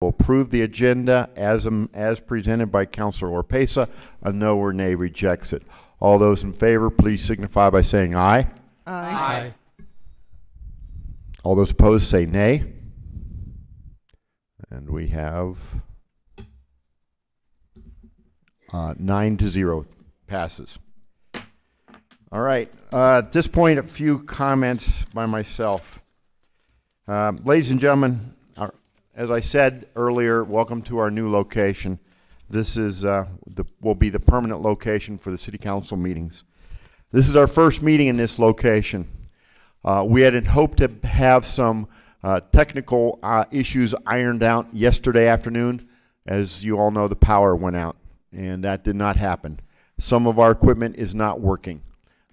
will approve the agenda as presented by Councilor Orpesa. A no or nay rejects it. All those in favor, please signify by saying aye. Aye. All those opposed say nay. And we have 9-0 passes. All right. At this point, a few comments by myself. Ladies and gentlemen, as I said earlier, welcome to our new location. This is will be the permanent location for the City Council meetings. This is our first meeting in this location. We had hoped to have some technical issues ironed out yesterday afternoon. As you all know, the power went out, and that did not happen. Some of our equipment is not working,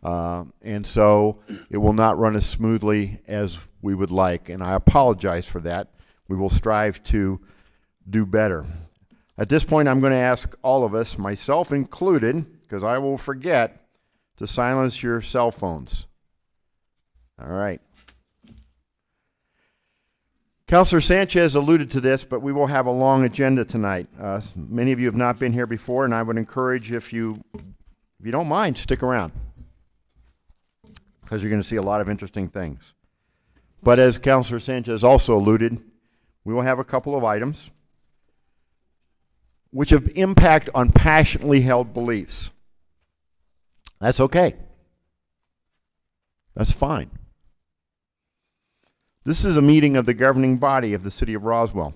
and so it will not run as smoothly as we would like, and I apologize for that. We will strive to do better. At this point, I'm going to ask all of us, myself included, because I will forget, to silence your cell phones. All right. Councilor Sanchez alluded to this, but we will have a long agenda tonight. Many of you have not been here before, and I would encourage, if you don't mind, stick around, because you're going to see a lot of interesting things. But as Councilor Sanchez also alluded, we will have a couple of items which have impact on passionately held beliefs. That's okay. That's fine. This is a meeting of the governing body of the city of Roswell.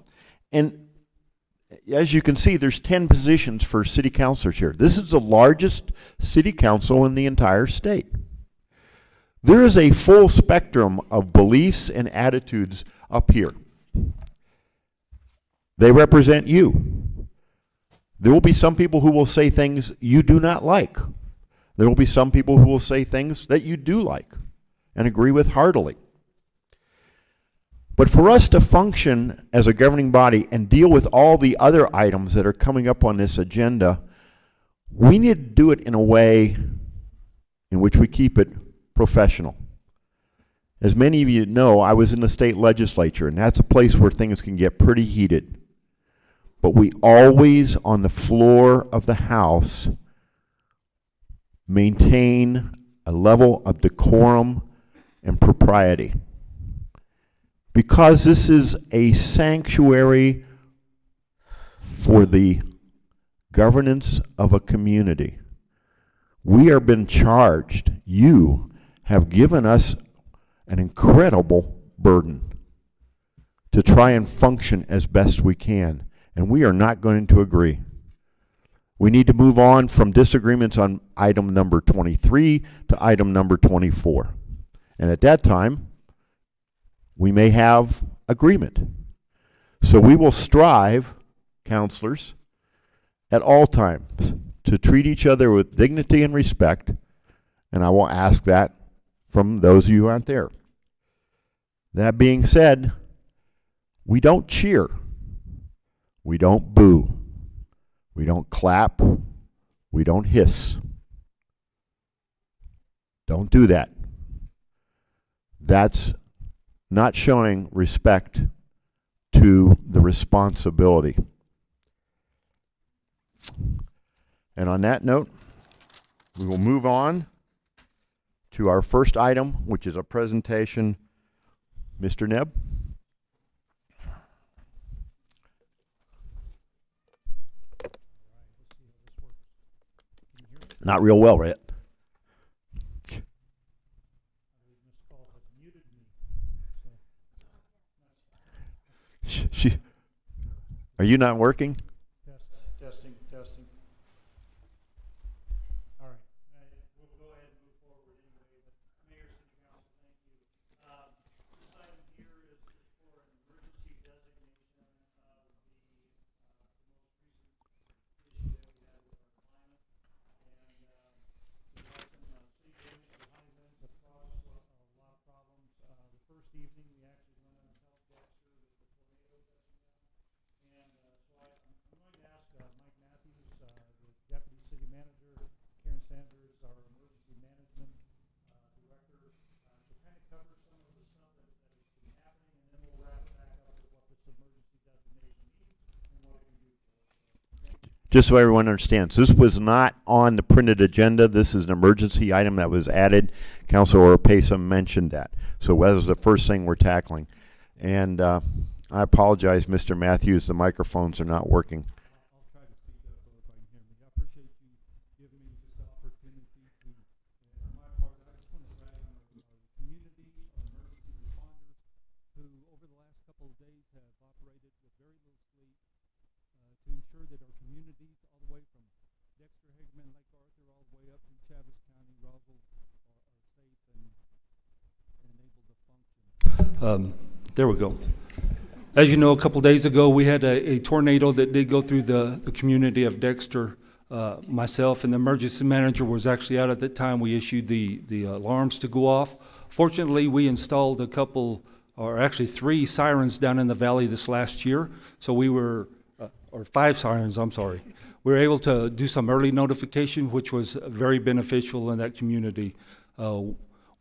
And as you can see, there's 10 positions for city councilors here. This is the largest city council in the entire state. There is a full spectrum of beliefs and attitudes up here. They represent you. There will be some people who will say things you do not like. There will be some people who will say things that you do like and agree with heartily. But for us to function as a governing body and deal with all the other items that are coming up on this agenda, we need to do it in a way in which we keep it professional. As many of you know, I was in the state legislature, and that's a place where things can get pretty heated. But we always, on the floor of the House, maintain a level of decorum and propriety. Because this is a sanctuary for the governance of a community. We are been charged, you have given us an incredible burden to try and function as best we can, and we are not going to agree. We need to move on from disagreements on item number 23 to item number 24. And at that time, we may have agreement. So we will strive, counselors, at all times to treat each other with dignity and respect, and I will ask that from those of you out there. That being said, we don't cheer, we don't boo, we don't clap, we don't hiss. Don't do that. That's not showing respect to the responsibility. And on that note, we will move on to our first item, which is a presentation. Mr. Nebb. Not real well, right? Are you not working? Testing. All right. We'll go ahead and move forward anyway. But Mayor, City Council, thank you. This item here is for an emergency designation of the most recent issue that we had with our climate. And we had some sea winds or high winds that caused a lot of problems. The first evening, we actually went on a health dexter with the tornado testing out. And so I'm going to ask Mike Matthews, the Deputy City Manager, Karen Sanders, our Emergency Management Director, to kind of cover some of the stuff that has been happening, and then we'll wrap it back up with what this emergency designation means. just so everyone understands, this was not on the printed agenda. This is an emergency item that was added. Councilor Orpesa mentioned that. So that was the first thing we're tackling. And I apologize, Mr. Matthews, the microphones are not working. I'll try to speak up so if I can hear me. I appreciate you giving me just the opportunity to, on my part, I just want to brag on our community, our emergency responders, who over the last couple of days have operated with very little sleep to ensure that our communities, all the way from Dexter, Hagerman, Lake Arthur, all the way up to Chaves County, Roswell, are safe and able to function. There we go. As you know, a couple days ago, we had a tornado that did go through the community of Dexter. Myself and the emergency manager was actually out at the time. We issued the alarms to go off. Fortunately, we installed a couple, or actually 3 sirens down in the valley this last year. So we were, or 5 sirens, I'm sorry. We were able to do some early notification, which was very beneficial in that community.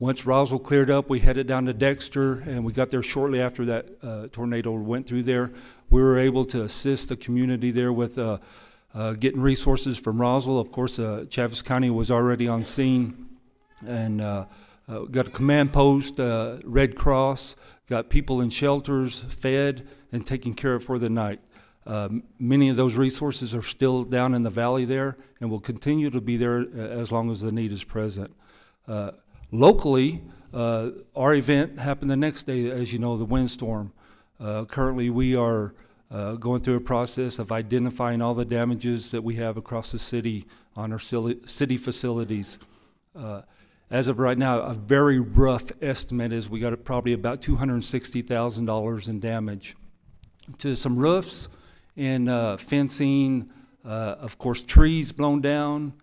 Once Roswell cleared up, we headed down to Dexter, and we got there shortly after that tornado went through there. We were able to assist the community there with getting resources from Roswell. Of course, Chaves County was already on scene, and got a command post, Red Cross, got people in shelters, fed, and taken care of for the night. Many of those resources are still down in the valley there, and will continue to be there as long as the need is present. Locally, our event happened the next day, as you know, the windstorm. Currently, we are going through a process of identifying all the damages that we have across the city on our city facilities. As of right now, a very rough estimate is we got probably about $260,000 in damage to some roofs and fencing, of course, trees blown down.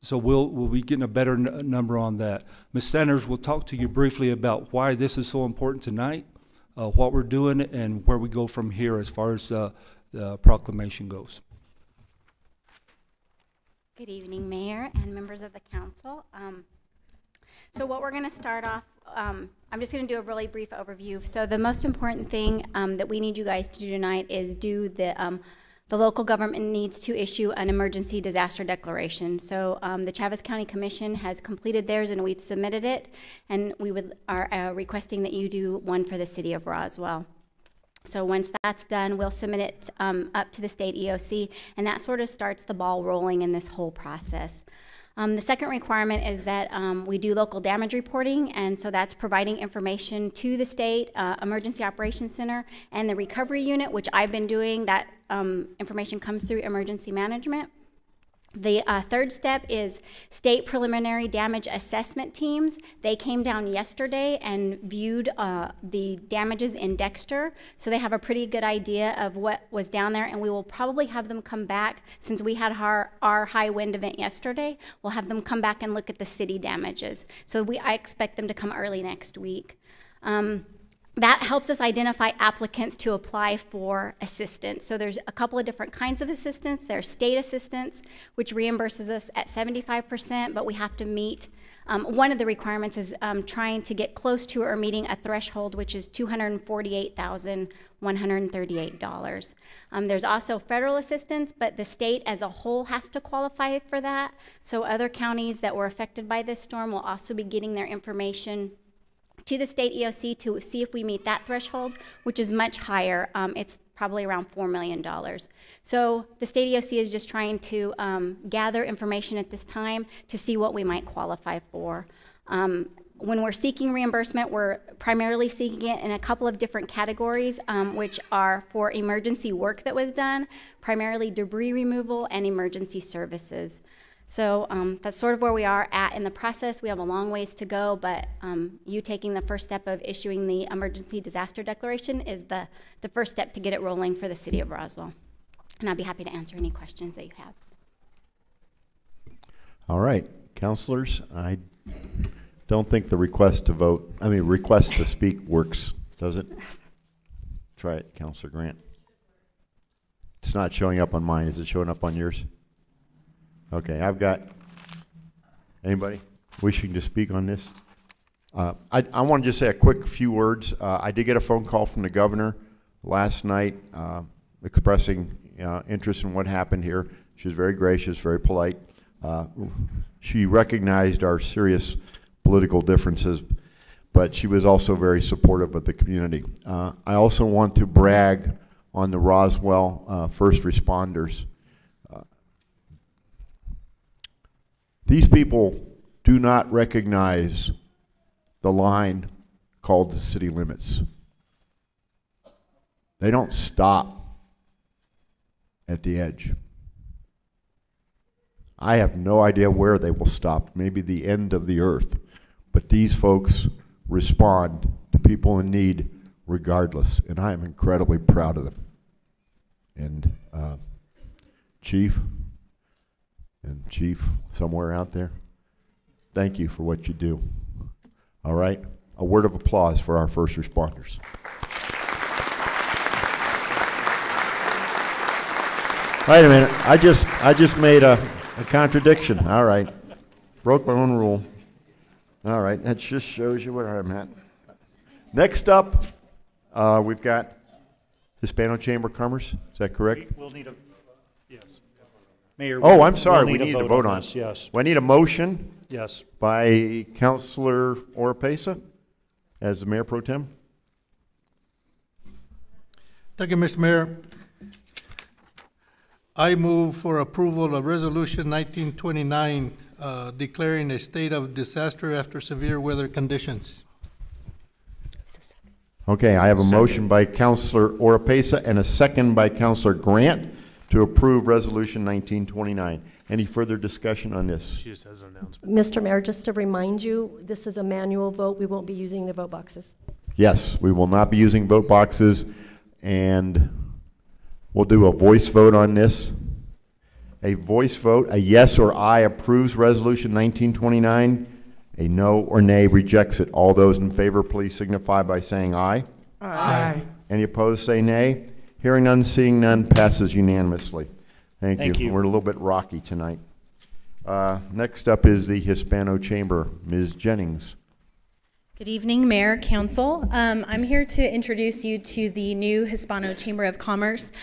So we'll be getting a better number on that. Ms. Sanders will talk to you briefly about why this is so important tonight, what we're doing, and where we go from here as far as the proclamation goes. Good evening, Mayor and members of the council. So what we're going to start off, I'm just going to do a really brief overview. So the most important thing that we need you guys to do tonight is do the local government needs to issue an emergency disaster declaration. So the Chaves County Commission has completed theirs and we've submitted it, and we are requesting that you do one for the city of Roswell. So once that's done, we'll submit it up to the state EOC, and that sort of starts the ball rolling in this whole process. The second requirement is that we do local damage reporting, and so that's providing information to the state Emergency Operations Center and the recovery unit, which I've been doing. That information comes through emergency management. The third step is state preliminary damage assessment teams. They came down yesterday and viewed the damages in Dexter, so they have a pretty good idea of what was down there, and we will probably have them come back, since we had our high wind event yesterday, we'll have them come back and look at the city damages. So I expect them to come early next week. That helps us identify applicants to apply for assistance. So there's a couple of different kinds of assistance. There's state assistance, which reimburses us at 75%, but we have to meet, one of the requirements is trying to get close to or meeting a threshold, which is $248,138. There's also federal assistance, but the state as a whole has to qualify for that. So other counties that were affected by this storm will also be getting their information to the state EOC to see if we meet that threshold, which is much higher. It's probably around $4 million. So the state EOC is just trying to gather information at this time to see what we might qualify for. When we're seeking reimbursement, we're primarily seeking it in a couple of different categories, which are for emergency work that was done, primarily debris removal and emergency services. So that's sort of where we are at in the process. We have a long ways to go, but you taking the first step of issuing the emergency disaster declaration is the first step to get it rolling for the city of Roswell. And I'd be happy to answer any questions that you have. All right, councilors, I don't think the request to speak works, does it? Try it, Councilor Grant. It's not showing up on mine. Is it showing up on yours? Okay, I've got, anybody wishing to speak on this? I want to just say a quick few words. I did get a phone call from the governor last night expressing interest in what happened here. She was very gracious, very polite. She recognized our serious political differences, but she was also very supportive of the community. I also want to brag on the Roswell first responders. These people do not recognize the line called the city limits. They don't stop at the edge. I have no idea where they will stop, maybe the end of the earth, but these folks respond to people in need regardless, and I am incredibly proud of them. And Chief somewhere out there, thank you for what you do. All right, a word of applause for our first responders. Wait a minute, I just made a contradiction. All right, broke my own rule. All right, that just shows you where I'm at. Next up, we've got Hispano Chamber of Commerce. Is that correct? We'll need a, yes. Mayor. Oh, I'm sorry, we we'll need to vote on this, yes. We need a motion Yes. by Councilor Oropesa as the Mayor Pro Tem. Thank you, Mr. Mayor. I move for approval of Resolution 1929, declaring a state of disaster after severe weather conditions. Okay, I have a motion by Councilor Oropesa and a second by Councilor Grant to approve Resolution 1929. Any further discussion on this? She just has an announcement. Mr. Mayor, just to remind you, this is a manual vote. We won't be using the vote boxes. Yes, we will not be using vote boxes, and we'll do a voice vote on this. A voice vote, a yes or aye approves Resolution 1929. A no or nay rejects it. All those in favor, please signify by saying aye. Aye. Any opposed, say nay. Hearing none, seeing none, passes unanimously. Thank you. We're a little bit rocky tonight. Next up is the Hispano Chamber. Ms. Jennings. Good evening, Mayor, Council. I'm here to introduce you to the new Hispano Chamber of Commerce.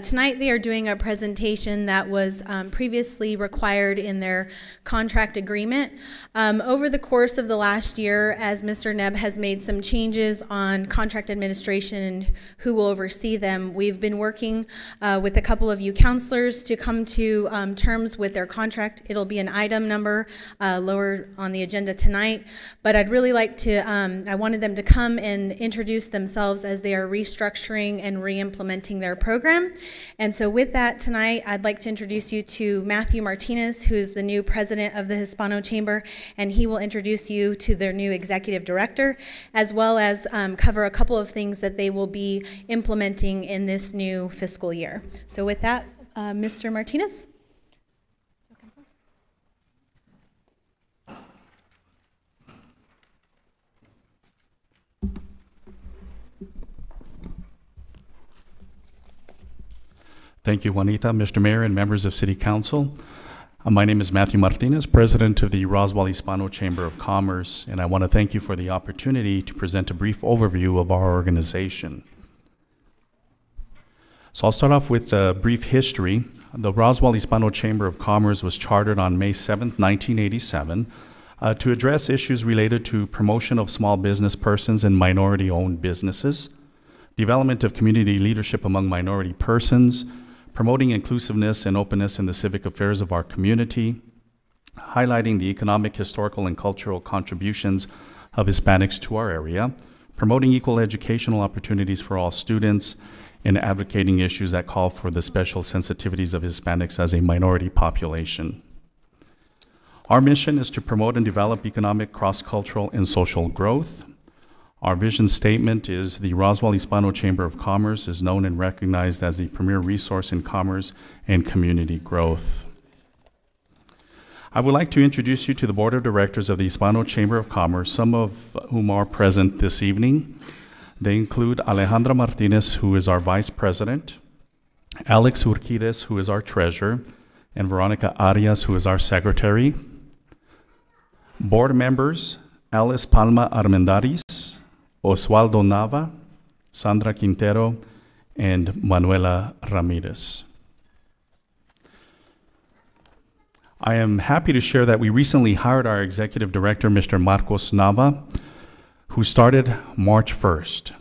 Tonight they are doing a presentation that was previously required in their contract agreement. Over the course of the last year, as Mr. Nebb has made some changes on contract administration and who will oversee them, we've been working with a couple of you councilors to come to terms with their contract. It'll be an item number lower on the agenda tonight, but I'd really like to I wanted them to come and introduce themselves as they are restructuring and re-implementing their program. And so with that tonight, I'd like to introduce you to Matthew Martinez, who is the new president of the Hispano Chamber, and he will introduce you to their new executive director, as well as cover a couple of things that they will be implementing in this new fiscal year. So with that, Mr. Martinez. Thank you, Juanita, Mr. Mayor, and members of City Council. My name is Matthew Martinez, president of the Roswell Hispano Chamber of Commerce, and I want to thank you for the opportunity to present a brief overview of our organization. So I'll start off with a brief history. The Roswell Hispano Chamber of Commerce was chartered on May 7th, 1987, to address issues related to promotion of small business persons and minority-owned businesses, development of community leadership among minority persons, promoting inclusiveness and openness in the civic affairs of our community, highlighting the economic, historical, and cultural contributions of Hispanics to our area, promoting equal educational opportunities for all students, and advocating issues that call for the special sensitivities of Hispanics as a minority population. Our mission is to promote and develop economic, cross-cultural, and social growth. Our vision statement is the Roswell Hispano Chamber of Commerce is known and recognized as the premier resource in commerce and community growth. I would like to introduce you to the Board of Directors of the Hispano Chamber of Commerce, some of whom are present this evening. They include Alejandra Martinez, who is our Vice President, Alex Urquides, who is our Treasurer, and Veronica Arias, who is our Secretary. Board members, Alice Palma Armendariz, Oswaldo Nava, Sandra Quintero, and Manuela Ramirez. I am happy to share that we recently hired our executive director, Mr. Marcos Nava, who started March 1st.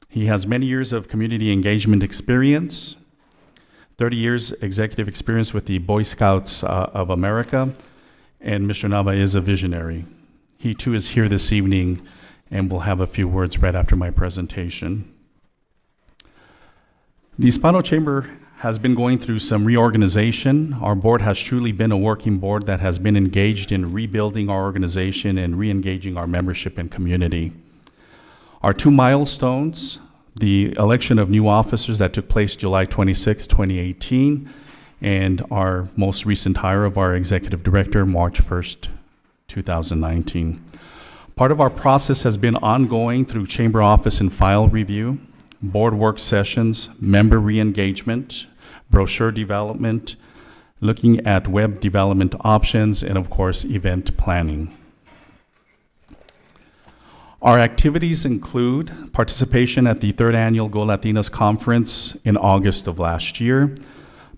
He has many years of community engagement experience, 30 years executive experience with the Boy Scouts of America, and Mr. Nava is a visionary. He too is here this evening and will have a few words right after my presentation. The Hispano Chamber has been going through some reorganization. Our board has truly been a working board that has been engaged in rebuilding our organization and re-engaging our membership and community. Our two milestones, the election of new officers that took place July 26, 2018, and our most recent hire of our executive director, March 1st, 2019. Part of our process has been ongoing through chamber office and file review, board work sessions, member re-engagement, brochure development, looking at web development options, and of course, event planning. Our activities include participation at the 3rd Annual Go Latinas Conference in August of last year,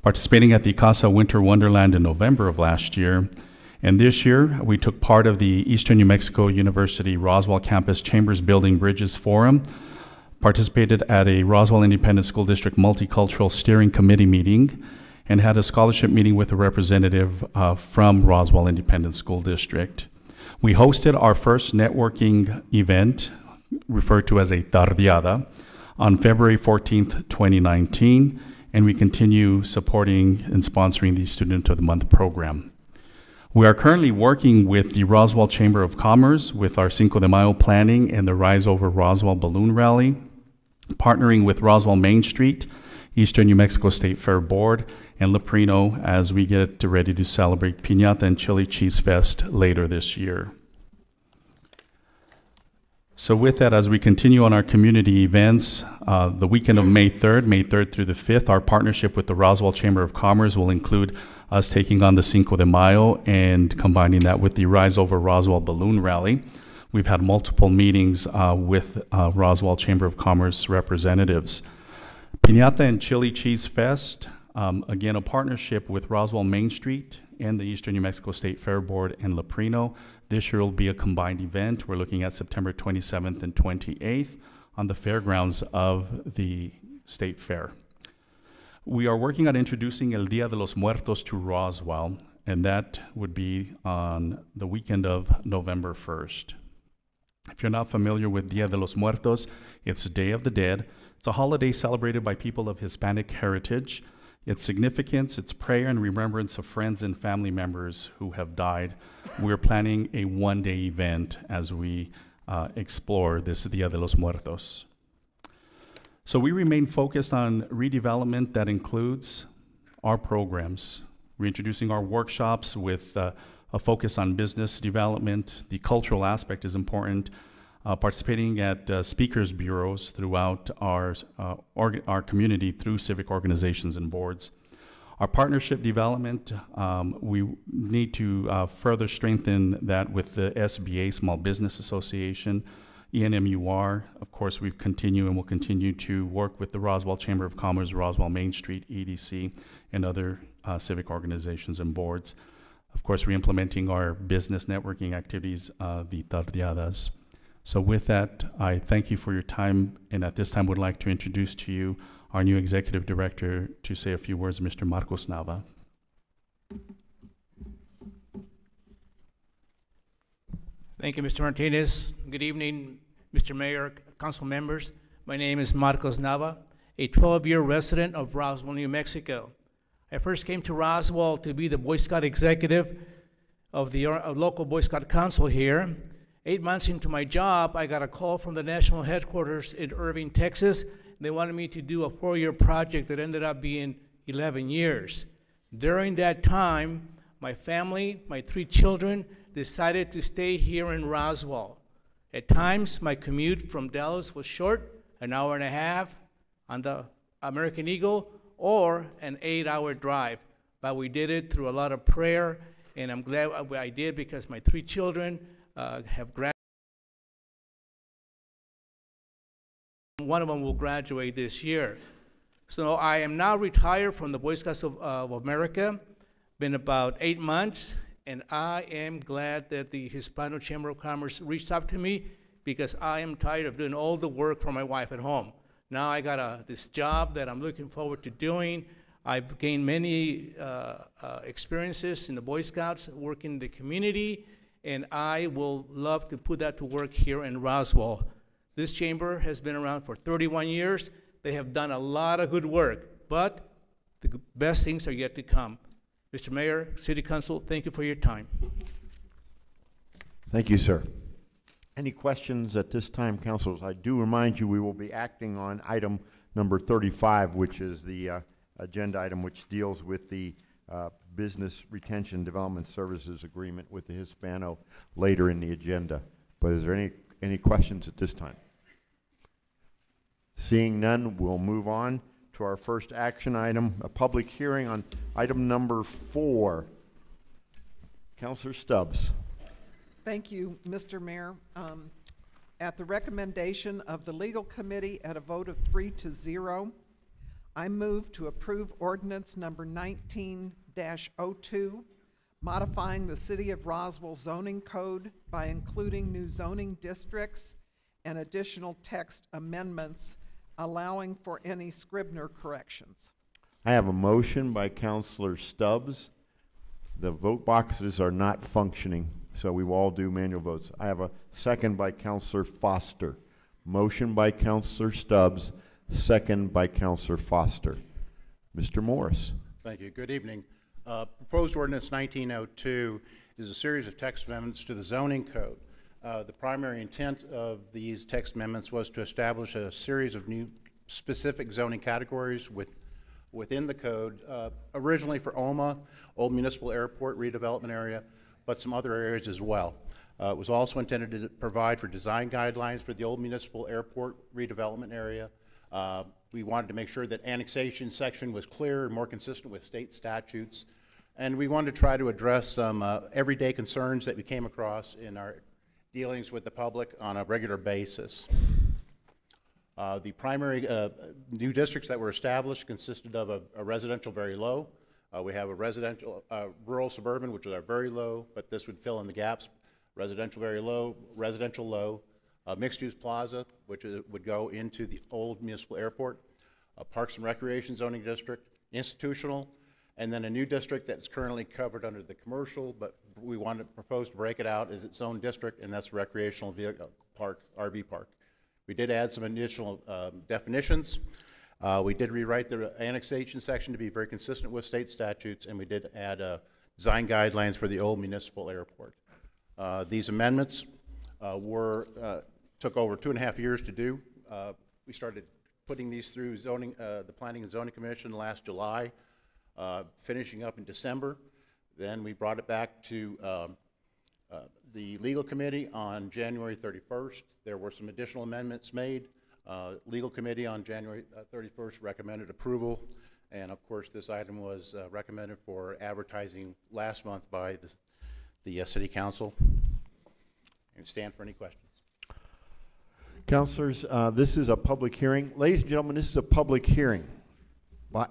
participating at the Casa Winter Wonderland in November of last year, and this year we took part of the Eastern New Mexico University Roswell Campus Chambers Building Bridges Forum, participated at a Roswell Independent School District Multicultural Steering Committee meeting, and had a scholarship meeting with a representative from Roswell Independent School District. We hosted our first networking event, referred to as a tardeada, on February 14th, 2019, and we continue supporting and sponsoring the Student of the Month program. We are currently working with the Roswell Chamber of Commerce with our Cinco de Mayo planning and the Rise Over Roswell Balloon Rally, partnering with Roswell Main Street, Eastern New Mexico State Fair Board, and Leprino as we get ready to celebrate Piñata and Chili Cheese Fest later this year. So with that, as we continue on our community events, the weekend of May 3rd through the 5th, our partnership with the Roswell Chamber of Commerce will include us taking on the Cinco de Mayo and combining that with the Rise Over Roswell Balloon Rally. We've had multiple meetings with Roswell Chamber of Commerce representatives. Piñata and Chili Cheese Fest, again, a partnership with Roswell Main Street and the Eastern New Mexico State Fair Board in Leprino. This year will be a combined event. We're looking at September 27th and 28th on the fairgrounds of the State Fair. We are working on introducing El Día de los Muertos to Roswell, and that would be on the weekend of November 1st. If you're not familiar with Día de los Muertos, it's Day of the Dead. It's a holiday celebrated by people of Hispanic heritage. Its significance, its prayer and remembrance of friends and family members who have died. We're planning a one-day event as we explore this Día de los Muertos. So we remain focused on redevelopment that includes our programs, reintroducing our workshops with a focus on business development. The cultural aspect is important. Participating at speakers bureaus throughout our community through civic organizations and boards. Our partnership development, we need to further strengthen that with the SBA, Small Business Association, ENMUR. Of course, we've continued and will continue to work with the Roswell Chamber of Commerce, Roswell Main Street, EDC, and other civic organizations and boards. Of course, re-implementing our business networking activities, the tardeadas. So with that, I thank you for your time, and at this time would like to introduce to you our new Executive Director to say a few words, Mr. Marcos Nava. Thank you, Mr. Martinez. Good evening, Mr. Mayor, council members. My name is Marcos Nava, a 12-year resident of Roswell, New Mexico. I first came to Roswell to be the Boy Scout executive of the local Boy Scout council here. 8 months into my job, I got a call from the national headquarters in Irving, Texas. They wanted me to do a 4-year project that ended up being 11 years. During that time, my family, my 3 children, decided to stay here in Roswell. At times, my commute from Dallas was short, an hour and a half on the American Eagle, or an 8-hour drive. But we did it through a lot of prayer, and I'm glad I did because my 3 children have graduated. One of them will graduate this year. So I am now retired from the Boy Scouts of America. been about 8 months, and I am glad that the Hispano Chamber of Commerce reached out to me because I am tired of doing all the work for my wife at home. Now I got this job that I'm looking forward to doing. I've gained many experiences in the Boy Scouts, working in the community, and I will love to put that to work here in Roswell. This chamber has been around for 31 years. They have done a lot of good work, but the best things are yet to come. Mr. Mayor, City Council, thank you for your time. Thank you, sir. Any questions at this time, councilors? I do remind you we will be acting on item number 35, which is the agenda item which deals with the Business Retention Development Services Agreement with the Hispano later in the agenda. But is there any questions at this time? Seeing none, we'll move on to our first action item, a public hearing on item number 4. Councilor Stubbs. Thank you, Mr. Mayor. At the recommendation of the Legal Committee at a vote of 3-0, I move to approve ordinance number 19-02, modifying the City of Roswell zoning code by including new zoning districts and additional text amendments allowing for any Scribner corrections. I have a motion by Councilor Stubbs. The vote boxes are not functioning, so we will all do manual votes. I have a second by Councilor Foster. Motion by Councilor Stubbs, second by Councilor Foster. Mr. Morris. Thank you. Good evening. Proposed ordinance 1902 is a series of text amendments to the zoning code. The primary intent of these text amendments was to establish a series of new specific zoning categories within the code, originally for OMA, Old Municipal Airport redevelopment area, but some other areas as well. It was also intended to provide for design guidelines for the Old Municipal Airport redevelopment area. We wanted to make sure that annexation section was clear and more consistent with state statutes. And we wanted to try to address some everyday concerns that we came across in our dealings with the public on a regular basis. The primary new districts that were established consisted of a residential very low. We have a residential rural suburban, which is our very low, but this would fill in the gaps. Residential very low, residential low, mixed-use plaza, which would go into the old municipal airport, parks and recreation zoning district, institutional, and then a new district that's currently covered under the commercial, but we want to propose to break it out as its own district, and that's recreational vehicle park, RV park. We did add some additional definitions. We did rewrite the annexation section to be very consistent with state statutes, and we did add design guidelines for the old municipal airport. These amendments took over 2.5 years to do. We started putting these through zoning, the Planning and Zoning Commission last July, finishing up in December. Then we brought it back to the Legal Committee on January 31st. There were some additional amendments made. Legal Committee on January 31st recommended approval, and of course this item was recommended for advertising last month by the City Council. And stand for any questions. Councilors, this is a public hearing. Ladies and gentlemen, this is a public hearing.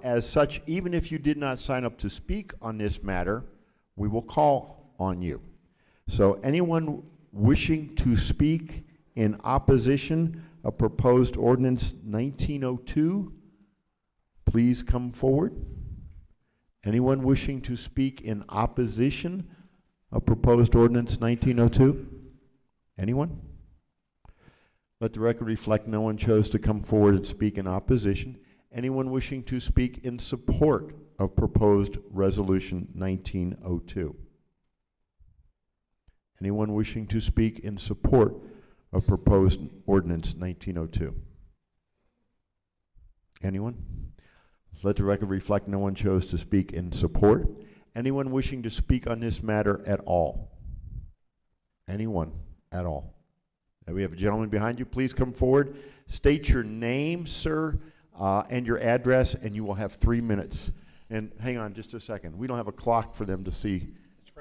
As such, even if you did not sign up to speak on this matter, we will call on you. So anyone wishing to speak in opposition of proposed ordinance 1902, please come forward. Anyone wishing to speak in opposition of proposed ordinance 1902? Anyone? Let the record reflect no one chose to come forward and speak in opposition. Anyone wishing to speak in support of proposed resolution 1902? Anyone wishing to speak in support of proposed ordinance 1902? Anyone? Let the record reflect no one chose to speak in support. Anyone wishing to speak on this matter at all? Anyone at all? We have a gentleman behind you. Please come forward. State your name, sir, and your address, and you will have 3 minutes. And hang on just a second. We don't have a clock for them to see.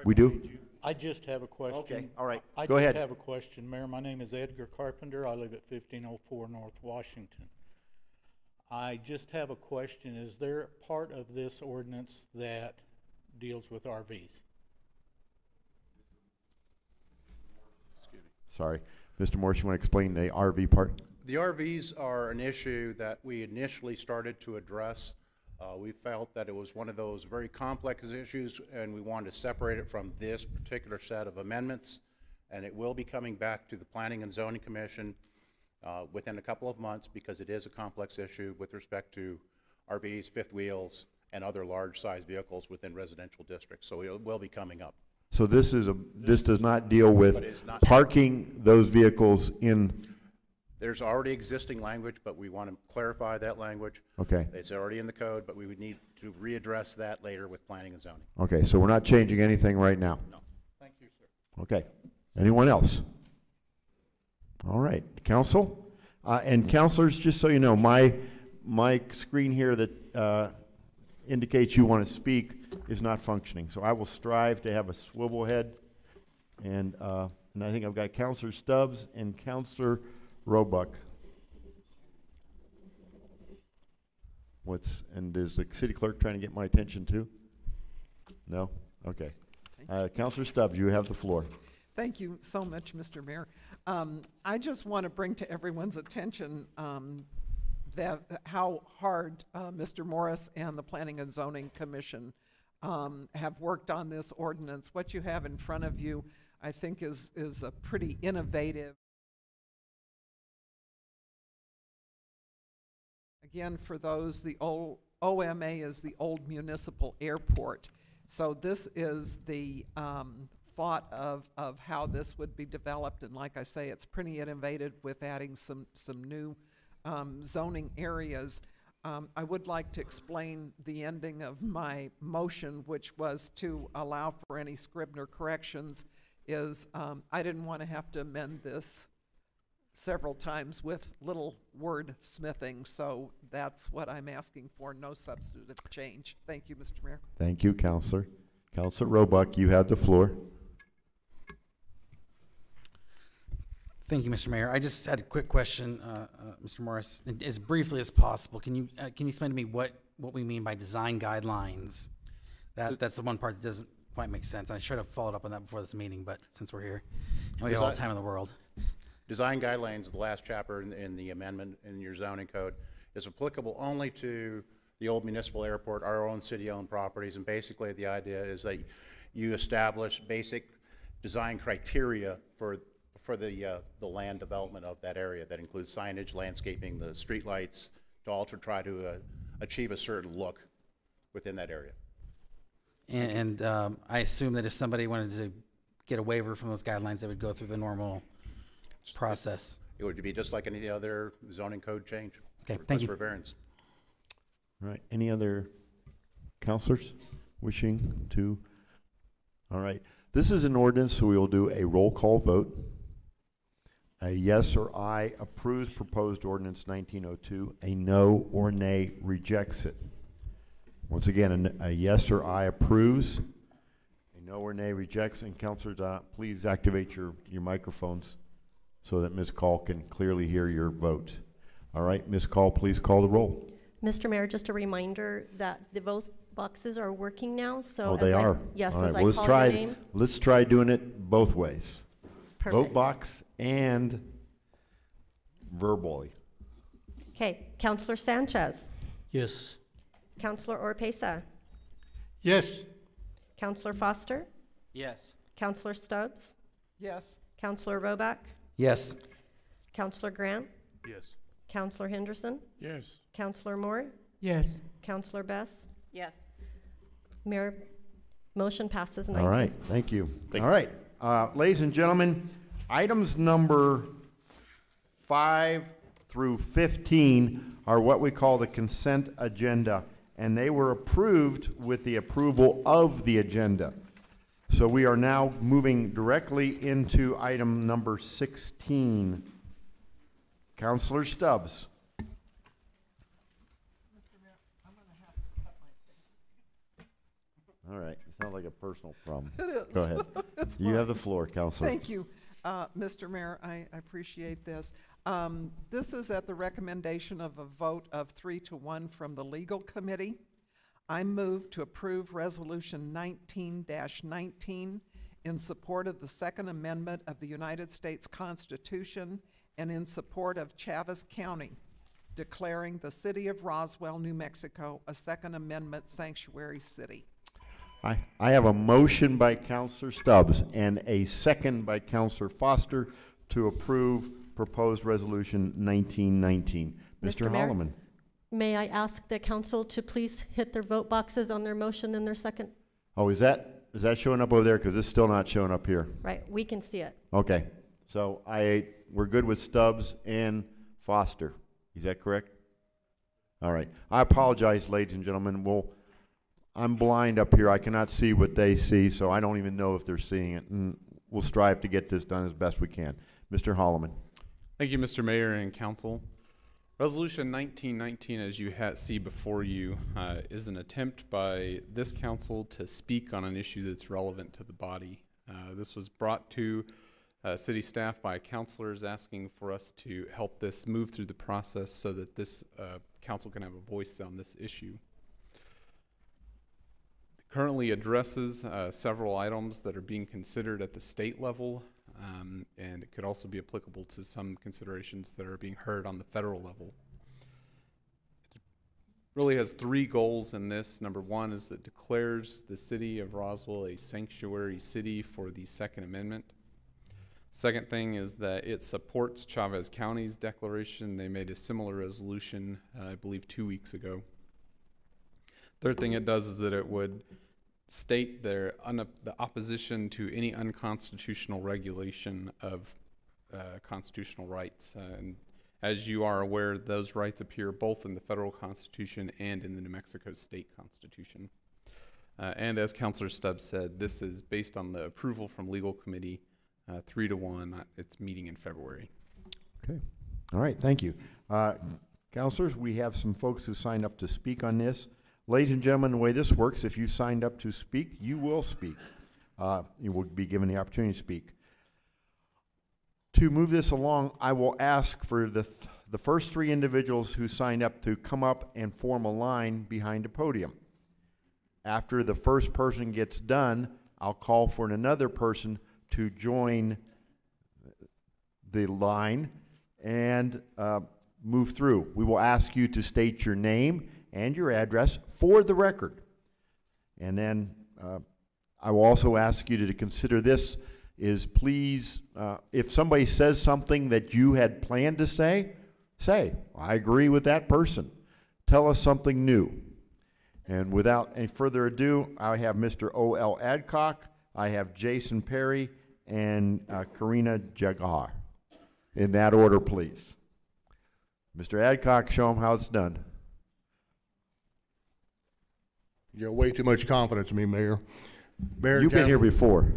We do? I just have a question. Okay, all right. I Go ahead. just have a question, Mayor. My name is Edgar Carpenter. I live at 1504 North Washington. I just have a question. Is there part of this ordinance that deals with RVs. Sorry. Mr. Morris, you want to explain the RV part? The RVs are an issue that we initially started to address. We felt that it was one of those very complex issues, and we wanted to separate it from this particular set of amendments. And it will be coming back to the Planning and Zoning Commission within a couple of months, because it is a complex issue with respect to RVs, fifth wheels, and other large-sized vehicles within residential districts. So it will be coming up. So this does not deal But with it's not- parking those vehicles in, There's already existing language, but we want to clarify that language. okay. It's already in the code, but we would need to readdress that later with planning and zoning. Okay, so we're not changing anything right now? No. Thank you, sir. Okay. Anyone else? All right, council? And counselors, just so you know, my screen here that indicates you want to speak is not functioning. So I will strive to have a swivel head. And I think I've got Counselor Stubbs and Counselor Roebuck. And is the city clerk trying to get my attention too? No? Okay. Counselor Stubbs, you have the floor. Thank you so much, Mr. Mayor. I just want to bring to everyone's attention that how hard Mr. Morris and the Planning and Zoning Commission have worked on this ordinance. What you have in front of you, I think, is a pretty innovative. Again, for those, the old OMA is the old municipal airport. So this is the thought of how this would be developed, and like I say, it's pretty innovative with adding some new zoning areas. I would like to explain the ending of my motion, which was to allow for any Scribner corrections, is I didn't want to have to amend this several times with little word smithing, so that's what I'm asking for, no substantive change. Thank you, Mr. Mayor. Thank you, Counselor. Counselor Roebuck, you have the floor. Thank you, Mr. Mayor. I just had a quick question, Mr. Morris, as briefly as possible. Can you explain to me what we mean by design guidelines? That's the one part that doesn't quite make sense. I should have followed up on that before this meeting, but since we're here, and we have all the time in the world. Design guidelines, the last chapter in the amendment in your zoning code, is applicable only to the old municipal airport, our own city-owned properties, and basically the idea is that you establish basic design criteria for the land development of that area. That includes signage, landscaping, the street lights, to also try to achieve a certain look within that area. And I assume that if somebody wanted to get a waiver from those guidelines, they would go through the normal process. It would be just like any other zoning code change. Okay, thank you. For variance. All right, any other counselors wishing to? All right, this is an ordinance, so we will do a roll call vote. A yes or aye approves proposed ordinance 1902. A no or nay rejects it. Once again, a yes or aye approves. A no or nay rejects. And counselors, please activate your microphones so that Ms. Call can clearly hear your vote. All right, Ms. Call, please call the roll. Mr. Mayor, just a reminder that the vote boxes are working now, so Oh, they are? Yes, All right, as well, I call your name. let's try doing it both ways. Perfect. Vote box and verbally. Okay, Counselor Sanchez, Yes. Counselor Orpesa, Yes. Counselor Foster, Yes. Counselor Stubbs, Yes. Counselor Roebuck, Yes. Counselor Grant, Yes. Counselor Henderson, Yes. Counselor Moore, Yes. Counselor Bess. Yes. Mayor, motion passes 9-2. All right, thank you. All right, ladies and gentlemen, items number 5 through 15 are what we call the consent agenda, and they were approved with the approval of the agenda. So we are now moving directly into item number 16. Counselor Stubbs. All right, you sound like a personal problem. It is. Go ahead. It's You fine. have the floor, Counselor. Thank you, Mr. Mayor. I appreciate this. This is at the recommendation of a vote of 3-1 from the Legal Committee. I move to approve Resolution 19-19 in support of the Second Amendment of the United States Constitution and in support of Chavez County, declaring the city of Roswell, New Mexico, a Second Amendment sanctuary city. I have a motion by Counselor Stubbs and a second by Counselor Foster to approve proposed resolution 1919. Mr. Mayor, Holloman. May I ask the council to please hit their vote boxes on their motion and their second? Oh, is that showing up over there? Because it's still not showing up here. Right, we can see it. Okay, so we're good with Stubbs and Foster. Is that correct? All right. I apologize, ladies and gentlemen. I'm blind up here. I cannot see what they see, so I don't even know if they're seeing it. And we'll strive to get this done as best we can. Mr. Holloman. Thank you, Mr. Mayor and Council. Resolution 1919, as you see before you, is an attempt by this council to speak on an issue that's relevant to the body. This was brought to city staff by councilors asking for us to help this move through the process so that this council can have a voice on this issue. It currently addresses several items that are being considered at the state level, and it could also be applicable to some considerations that are being heard on the federal level. It really has three goals in this. Number one is that it declares the city of Roswell a sanctuary city for the Second Amendment. Second thing is that it supports Chavez County's declaration. They made a similar resolution, I believe, 2 weeks ago. Third thing it does is that it would state the opposition to any unconstitutional regulation of constitutional rights. And as you are aware, those rights appear both in the federal Constitution and in the New Mexico State Constitution. And as Councilor Stubbs said, this is based on the approval from Legal Committee, 3-1. It's meeting in February. Okay. All right. Thank you. Councilors, we have some folks who signed up to speak on this. Ladies and gentlemen, the way this works, if you signed up to speak, you will speak. You will be given the opportunity to speak. To move this along, I will ask for the first three individuals who signed up to come up and form a line behind the podium. After the first person gets done, I'll call for another person to join the line and move through. We will ask you to state your name and your address for the record. And then I will also ask you to consider this is please, if somebody says something that you had planned to say, I agree with that person. Tell us something new. And without any further ado, I have Mr. O.L. Adcock, I have Jason Perry, and Karina Jagar. In that order, please. Mr. Adcock, show them how it's done. You got way too much confidence in me, Mayor. You've been here before.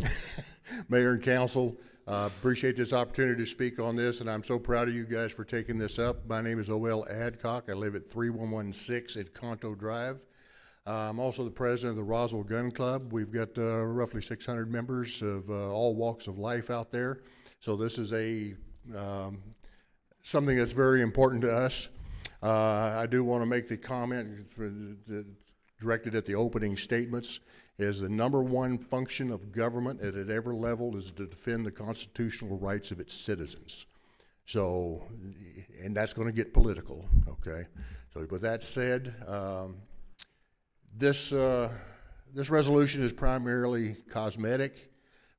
Mayor and Council, appreciate this opportunity to speak on this, and I'm so proud of you guys for taking this up. My name is O.L. Adcock. I live at 3116 at Conto Drive. I'm also the president of the Roswell Gun Club. We've got roughly 600 members of all walks of life out there. So this is something that's very important to us. I do want to make the comment directed at the opening statements is the number one function of government at every level is to defend the constitutional rights of its citizens. So, and that's going to get political, okay? So with that said, this resolution is primarily cosmetic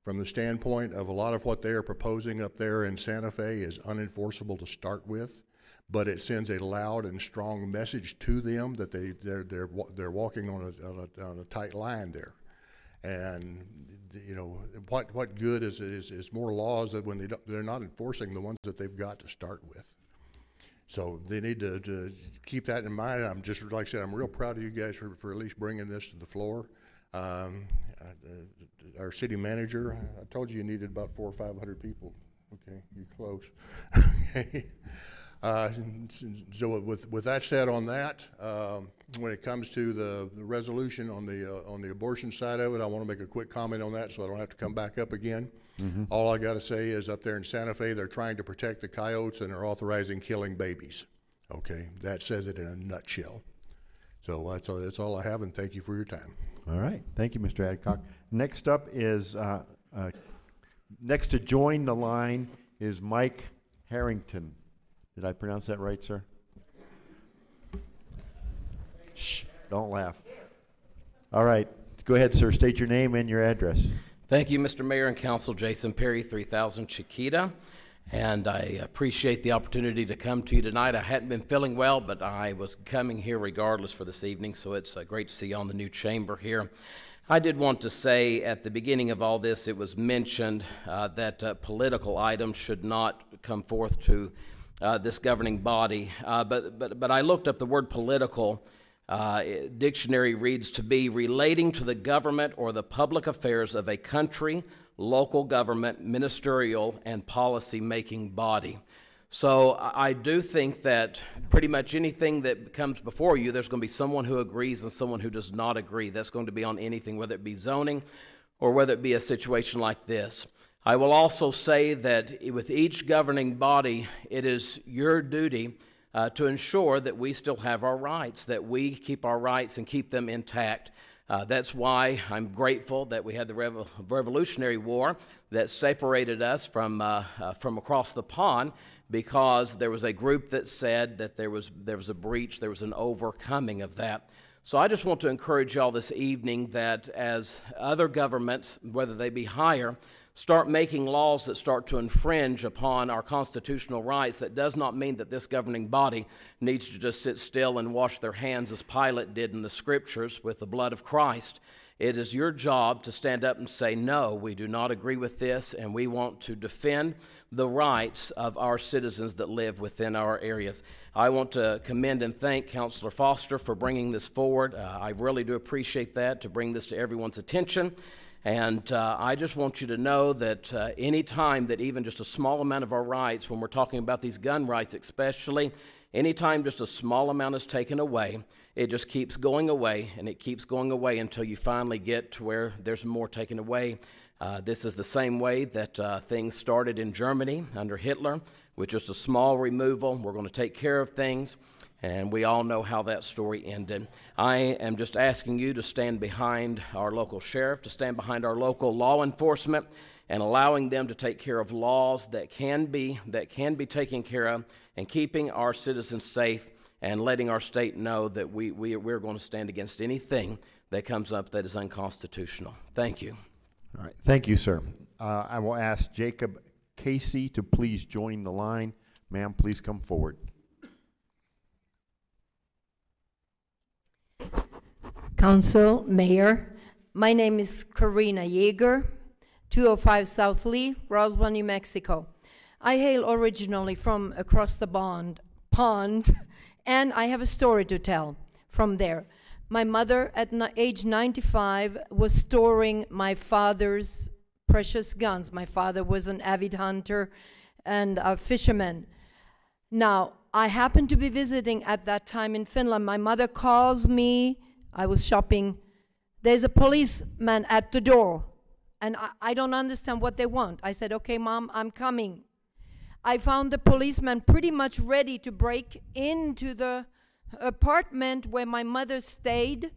from the standpoint of a lot of what they are proposing up there in Santa Fe is unenforceable to start with, but it sends a loud and strong message to them that they're walking on a tight line there. And you know what good is more laws that when they're not enforcing the ones that they've got to start with. So they need to keep that in mind. I'm just, like I said, I'm real proud of you guys for at least bringing this to the floor. Our city manager, I told you needed about 400 or 500 people. Okay, you're close. Okay. So with that said on that, when it comes to the resolution on the abortion side of it, I want to make a quick comment on that so I don't have to come back up again. Mm-hmm. All I got to say is up there in Santa Fe, they're trying to protect the coyotes and they're authorizing killing babies. Okay, that says it in a nutshell. So that's all I have, and thank you for your time. All right. Thank you, Mr. Adcock. Next up is, next to join the line is Mike Harrington. Did I pronounce that right, sir? Shh, don't laugh. All right. Go ahead, sir. State your name and your address. Thank you, Mr. Mayor and Council. Jason Perry, 3000 Chiquita. And I appreciate the opportunity to come to you tonight. I hadn't been feeling well, but I was coming here regardless for this evening, so it's great to see you on the new chamber here. I did want to say at the beginning of all this, it was mentioned that political items should not come forth to this governing body. But I looked up the word political. Dictionary reads to be relating to the government or the public affairs of a country, local government, ministerial, and policy-making body. So I do think that pretty much anything that comes before you, there's going to be someone who agrees and someone who does not agree. That's going to be on anything, whether it be zoning or whether it be a situation like this. I will also say that with each governing body, it is your duty to ensure that we still have our rights, that we keep our rights and keep them intact. That's why I'm grateful that we had the Revolutionary War that separated us from across the pond, because there was a group that said that there was a breach, there was an overcoming of that. So I just want to encourage y'all this evening that as other governments, whether they be higher, start making laws that start to infringe upon our constitutional rights, that does not mean that this governing body needs to just sit still and wash their hands as Pilate did in the scriptures with the blood of Christ. It is your job to stand up and say, no, we do not agree with this, and we want to defend the rights of our citizens that live within our areas. I want to commend and thank Councilor Foster for bringing this forward. I really do appreciate that, to bring this to everyone's attention. And I just want you to know that any time that even just a small amount of our rights, when we're talking about these gun rights especially, anytime just a small amount is taken away, it just keeps going away, and it keeps going away until you finally get to where there's more taken away. This is the same way that things started in Germany under Hitler, with just a small removal. We're going to take care of things. And we all know how that story ended. I am just asking you to stand behind our local sheriff, to stand behind our local law enforcement, and allowing them to take care of laws that can be taken care of, and keeping our citizens safe, and letting our state know that we're going to stand against anything that comes up that is unconstitutional. Thank you. All right. Thank you, sir. I will ask Jacob Casey to please join the line. Ma'am, please come forward. Council, Mayor, my name is Karina Yeager, 205 South Lee, Roswell, New Mexico. I hail originally from across the pond, and I have a story to tell from there. My mother, at age 95, was storing my father's precious guns. My father was an avid hunter and a fisherman. Now, I happened to be visiting at that time in Finland. My mother calls me. I was shopping. There's a policeman at the door, and I don't understand what they want. I said, okay, Mom, I'm coming. I found the policeman pretty much ready to break into the apartment where my mother stayed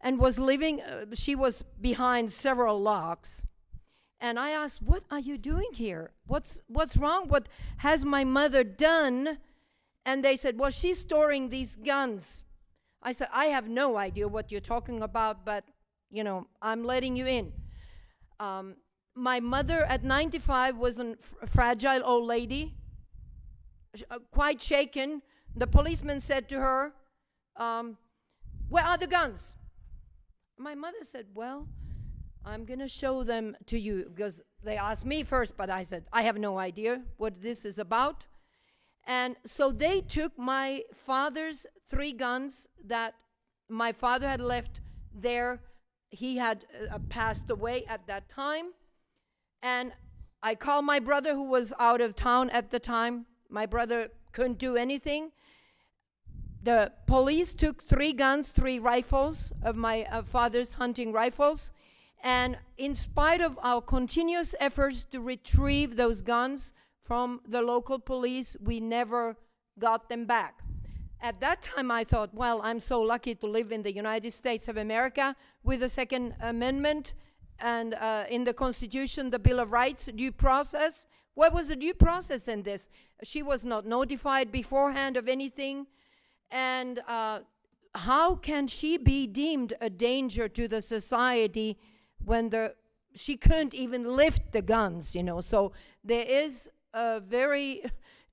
and was living. She was behind several locks. And I asked, what are you doing here? What's wrong? What has my mother done? And they said, well, she's storing these guns. I said, I have no idea what you're talking about, but, you know, I'm letting you in. My mother at 95 was a fragile old lady, quite shaken. The policeman said to her, where are the guns? My mother said, well, I'm going to show them to you, because they asked me first, but I said, I have no idea what this is about. And so they took my father's 3 guns that my father had left there. He had passed away at that time. And I called my brother, who was out of town at the time. My brother couldn't do anything. The police took 3 guns, 3 rifles of my father's hunting rifles. And in spite of our continuous efforts to retrieve those guns from the local police, we never got them back. At that time, I thought, well, I'm so lucky to live in the United States of America with the Second Amendment and in the Constitution, the Bill of Rights, due process. What was the due process in this? She was not notified beforehand of anything. And how can she be deemed a danger to the society when she couldn't even lift the guns, you know? So there is a very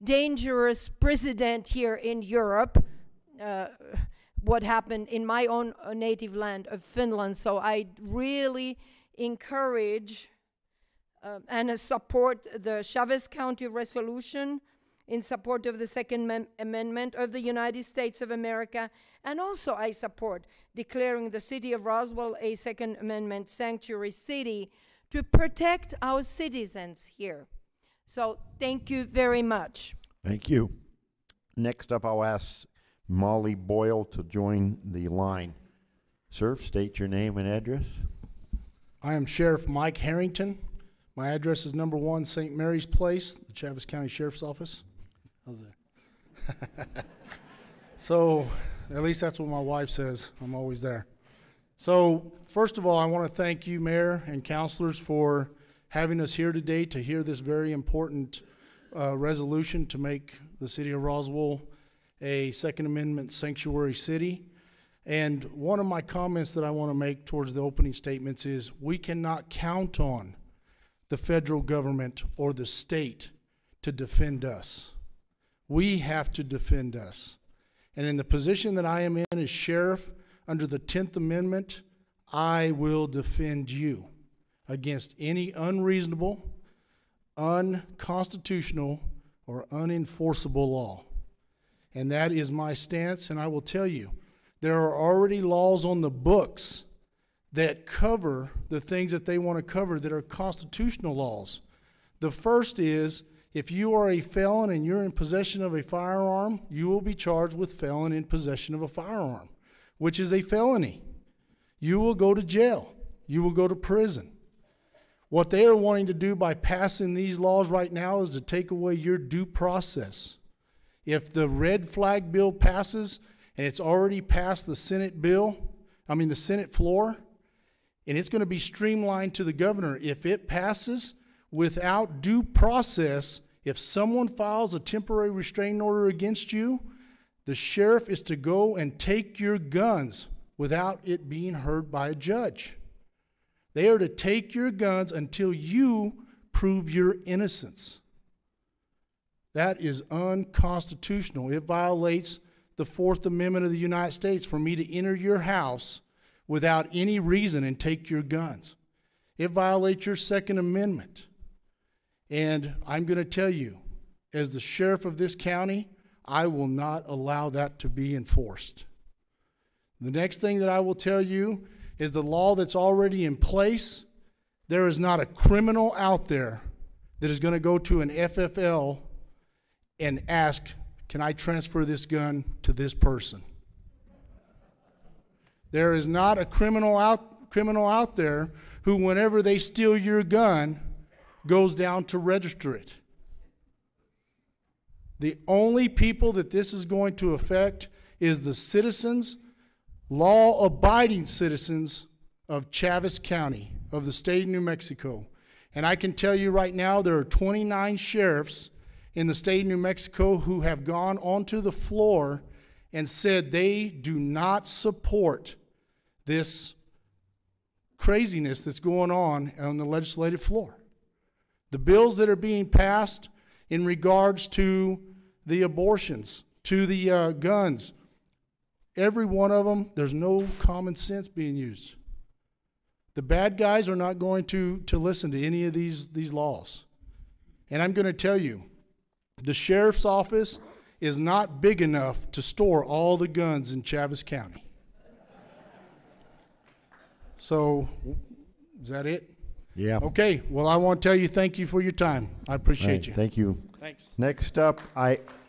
dangerous precedent here in Europe, what happened in my own native land of Finland. So I really encourage and support the Chavez County resolution in support of the Second Amendment of the United States of America. And also I support declaring the city of Roswell a Second Amendment sanctuary city to protect our citizens here. So thank you very much. Thank you. Next up, I'll ask Molly Boyle to join the line. Sir, state your name and address. I am Sheriff Mike Harrington. My address is number 1 St. Mary's Place, the Chavez County Sheriff's Office. How's that? So, at least that's what my wife says. I'm always there. So, first of all, I want to thank you, Mayor and councilors, for having us here today to hear this very important resolution to make the city of Roswell a Second Amendment sanctuary city. And one of my comments that I want to make towards the opening statements is we cannot count on the federal government or the state to defend us. We have to defend us. And in the position that I am in as sheriff under the 10th Amendment, I will defend you against any unreasonable, unconstitutional, or unenforceable law. And that is my stance, and I will tell you, there are already laws on the books that cover the things that they want to cover that are constitutional laws. The first is, if you are a felon and you're in possession of a firearm, you will be charged with felon in possession of a firearm, which is a felony. You will go to jail. You will go to prison. What they are wanting to do by passing these laws right now is to take away your due process. If the red flag bill passes, and it's already passed the Senate floor, and it's going to be streamlined to the governor. If it passes without due process, if someone files a temporary restraining order against you, the sheriff is to go and take your guns without it being heard by a judge. They are to take your guns until you prove your innocence. That is unconstitutional. It violates the Fourth Amendment of the United States for me to enter your house without any reason and take your guns. It violates your Second Amendment. And I'm going to tell you, as the sheriff of this county, I will not allow that to be enforced. The next thing that I will tell you is the law that's already in place. There is not a criminal out there that is going to go to an FFL and ask, can I transfer this gun to this person? There is not a criminal out there who, whenever they steal your gun, goes down to register it. The only people that this is going to affect is the citizens, law-abiding citizens of Chavez County, of the state of New Mexico. And I can tell you right now, there are 29 sheriffs in the state of New Mexico who have gone onto the floor and said they do not support this craziness that's going on the legislative floor. The bills that are being passed in regards to the abortions, to the guns, every one of them, there's no common sense being used. The bad guys are not going to listen to any of these laws. And I'm going to tell you, the sheriff's office is not big enough to store all the guns in Chavez County. So, is that it? Yeah. Okay, well, I want to tell you thank you for your time. I appreciate you. Thank you. Thanks. Next up,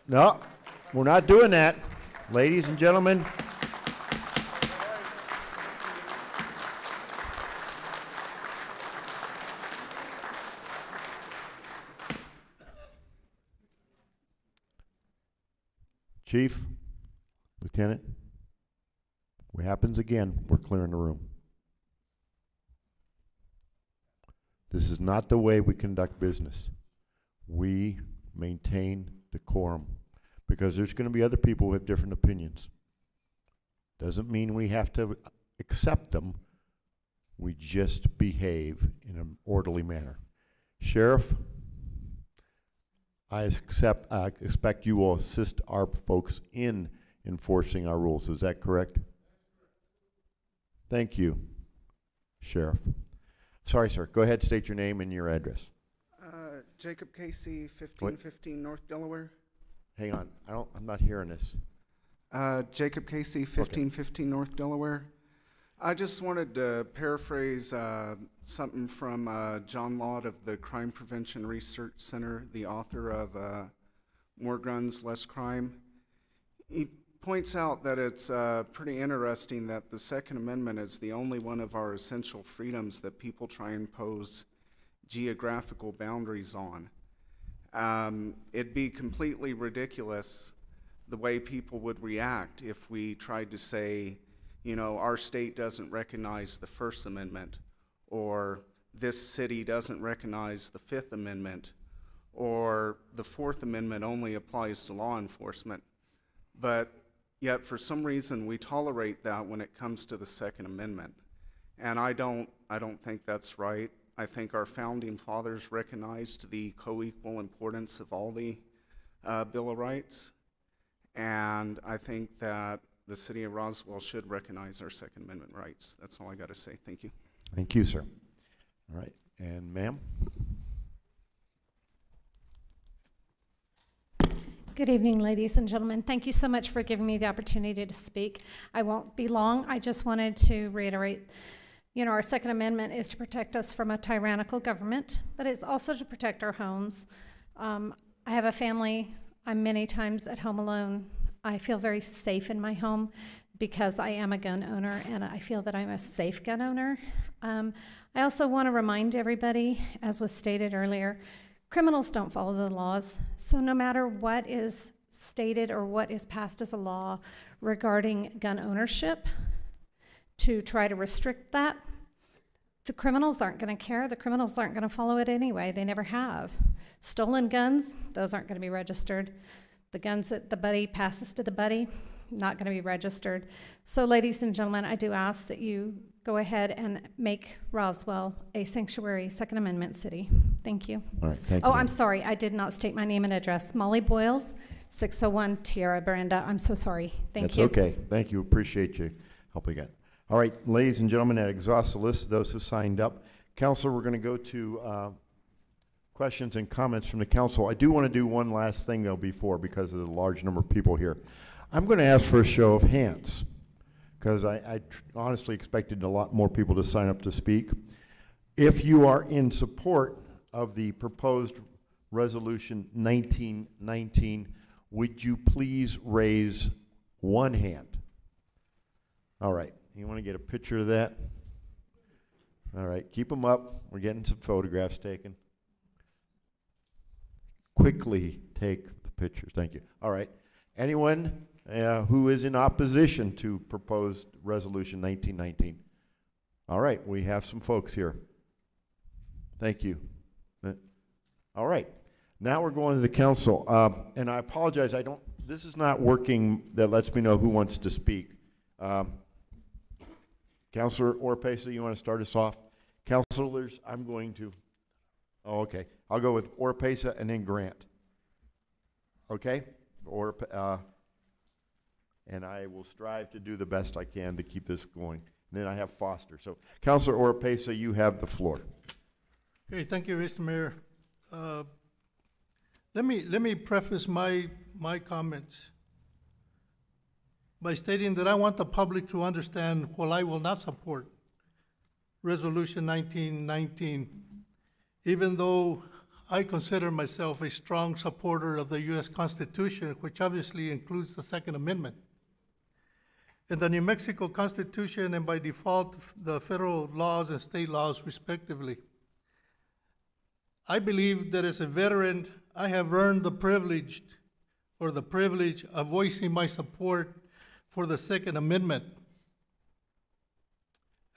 no, we're not doing that. Ladies and gentlemen. Chief, Lieutenant, what happens again, we're clearing the room. This is not the way we conduct business. We maintain decorum because there's going to be other people who have different opinions. Doesn't mean we have to accept them. We just behave in an orderly manner. Sheriff, I expect you will assist our folks in enforcing our rules. Is that correct? Thank you, Sheriff. Sorry, sir. Go ahead, state your name and your address. Jacob Casey, 1515 North Delaware. Hang on. I'm not hearing this. Jacob Casey, 1515 North Delaware. I just wanted to paraphrase something from John Lott of the Crime Prevention Research Center, the author of More Guns, Less Crime. He points out that it's pretty interesting that the Second Amendment is the only one of our essential freedoms that people try and impose geographical boundaries on. It'd be completely ridiculous the way people would react if we tried to say, you know, our state doesn't recognize the First Amendment, or this city doesn't recognize the Fifth Amendment, or the Fourth Amendment only applies to law enforcement. But yet, for some reason, we tolerate that when it comes to the Second Amendment. And I don't think that's right. I think our founding fathers recognized the co-equal importance of all the Bill of Rights. And I think that the city of Roswell should recognize our Second Amendment rights. That's all I got to say. Thank you. Thank you, sir. All right. And ma'am? Good evening, ladies and gentlemen. Thank you so much for giving me the opportunity to speak. I won't be long. I just wanted to reiterate, you know, our Second Amendment is to protect us from a tyrannical government, but it's also to protect our homes. I have a family. I'm many times at home alone. I feel very safe in my home because I am a gun owner, and I feel that I'm a safe gun owner. I also want to remind everybody, as was stated earlier, criminals don't follow the laws. So no matter what is stated or what is passed as a law regarding gun ownership, to try to restrict that, the criminals aren't going to care. The criminals aren't going to follow it anyway. They never have. Stolen guns, those aren't going to be registered. The guns that the buddy passes to the buddy, not going to be registered. So ladies and gentlemen, I do ask that you go ahead and make Roswell a sanctuary Second Amendment city. Thank you. All right, thank you. Oh, I'm sorry, I did not state my name and address. Molly Boyles, 601 Tierra Brenda. I'm so sorry. Thank you. That's okay. Thank you. Appreciate you helping out. All right, ladies and gentlemen, that exhausts the list of those who signed up. Counselor, we're going to go to questions and comments from the council. I do want to do one last thing, though, because of the large number of people here. I'm going to ask for a show of hands, because I honestly expected a lot more people to sign up to speak. If you are in support of the proposed resolution 1919, would you please raise one hand? All right. You want to get a picture of that? All right, keep them up. We're getting some photographs taken. Quickly take the pictures. Thank you. All right. Anyone who is in opposition to proposed resolution 1919? All right, we have some folks here. Thank you. All right. Now we're going to the council. And I apologize, this is not working that lets me know who wants to speak. Councilor Oropesa, you want to start us off? Councilors, I'm going to, okay. I'll go with Oropesa and then Grant. Okay? And I will strive to do the best I can to keep this going. And then I have Foster. So, Councilor Oropesa, you have the floor. Okay, thank you, Mr. Mayor. Let me preface my comments by stating that I want the public to understand while I will not support Resolution 1919, even though I consider myself a strong supporter of the U.S. Constitution, which obviously includes the Second Amendment. In the New Mexico Constitution, and by default, the federal laws and state laws respectively. I believe that as a veteran, I have earned the privilege of voicing my support for the Second Amendment.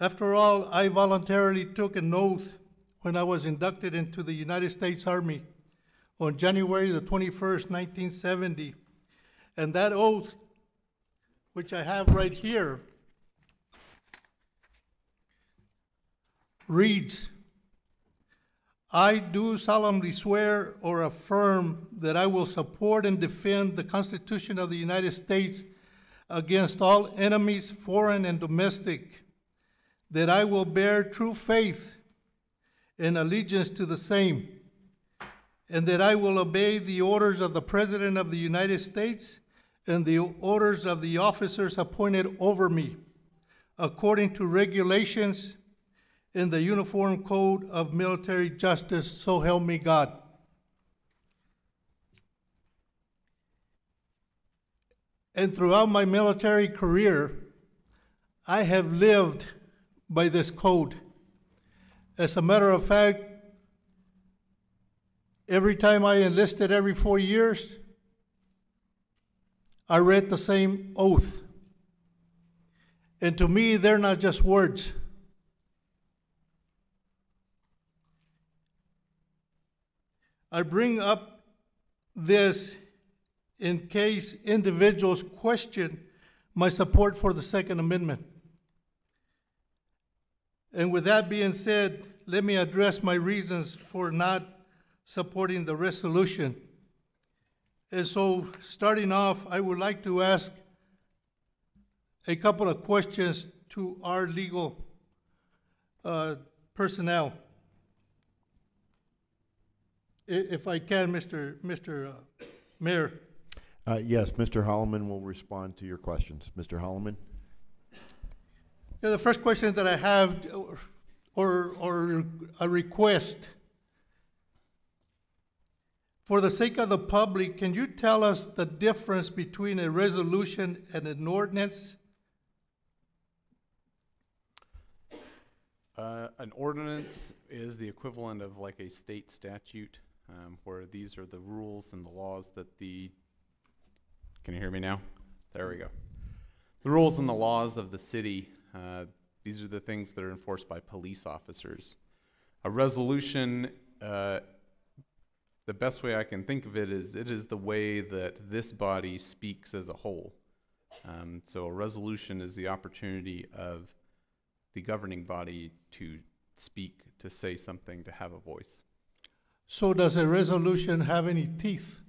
After all, I voluntarily took an oath when I was inducted into the United States Army on January the 21st, 1970. And that oath, which I have right here, reads, I do solemnly swear or affirm that I will support and defend the Constitution of the United States against all enemies, foreign and domestic, that I will bear true faith and allegiance to the same, and that I will obey the orders of the President of the United States and the orders of the officers appointed over me, according to regulations in the Uniform Code of Military Justice, so help me God. And throughout my military career, I have lived by this code. As a matter of fact, every time I enlisted every 4 years, I read the same oath. And to me, they're not just words. I bring up this in case individuals question my support for the Second Amendment. And with that being said, let me address my reasons for not supporting the resolution. And so, starting off, I would like to ask a couple of questions to our legal personnel. If I can, Mr. Mayor. Yes, Mr. Holloman will respond to your questions. Mr. Holloman? Yeah, the first question that I have, or a request, for the sake of the public, can you tell us the difference between a resolution and an ordinance? An ordinance is the equivalent of like a state statute, where these are the rules and the laws that the, can you hear me now? There we go. The rules and the laws of the city, these are the things that are enforced by police officers. A resolution, the best way I can think of it is the way that this body speaks as a whole. So a resolution is the opportunity of the governing body to speak, to say something, to have a voice. So does a resolution have any teeth?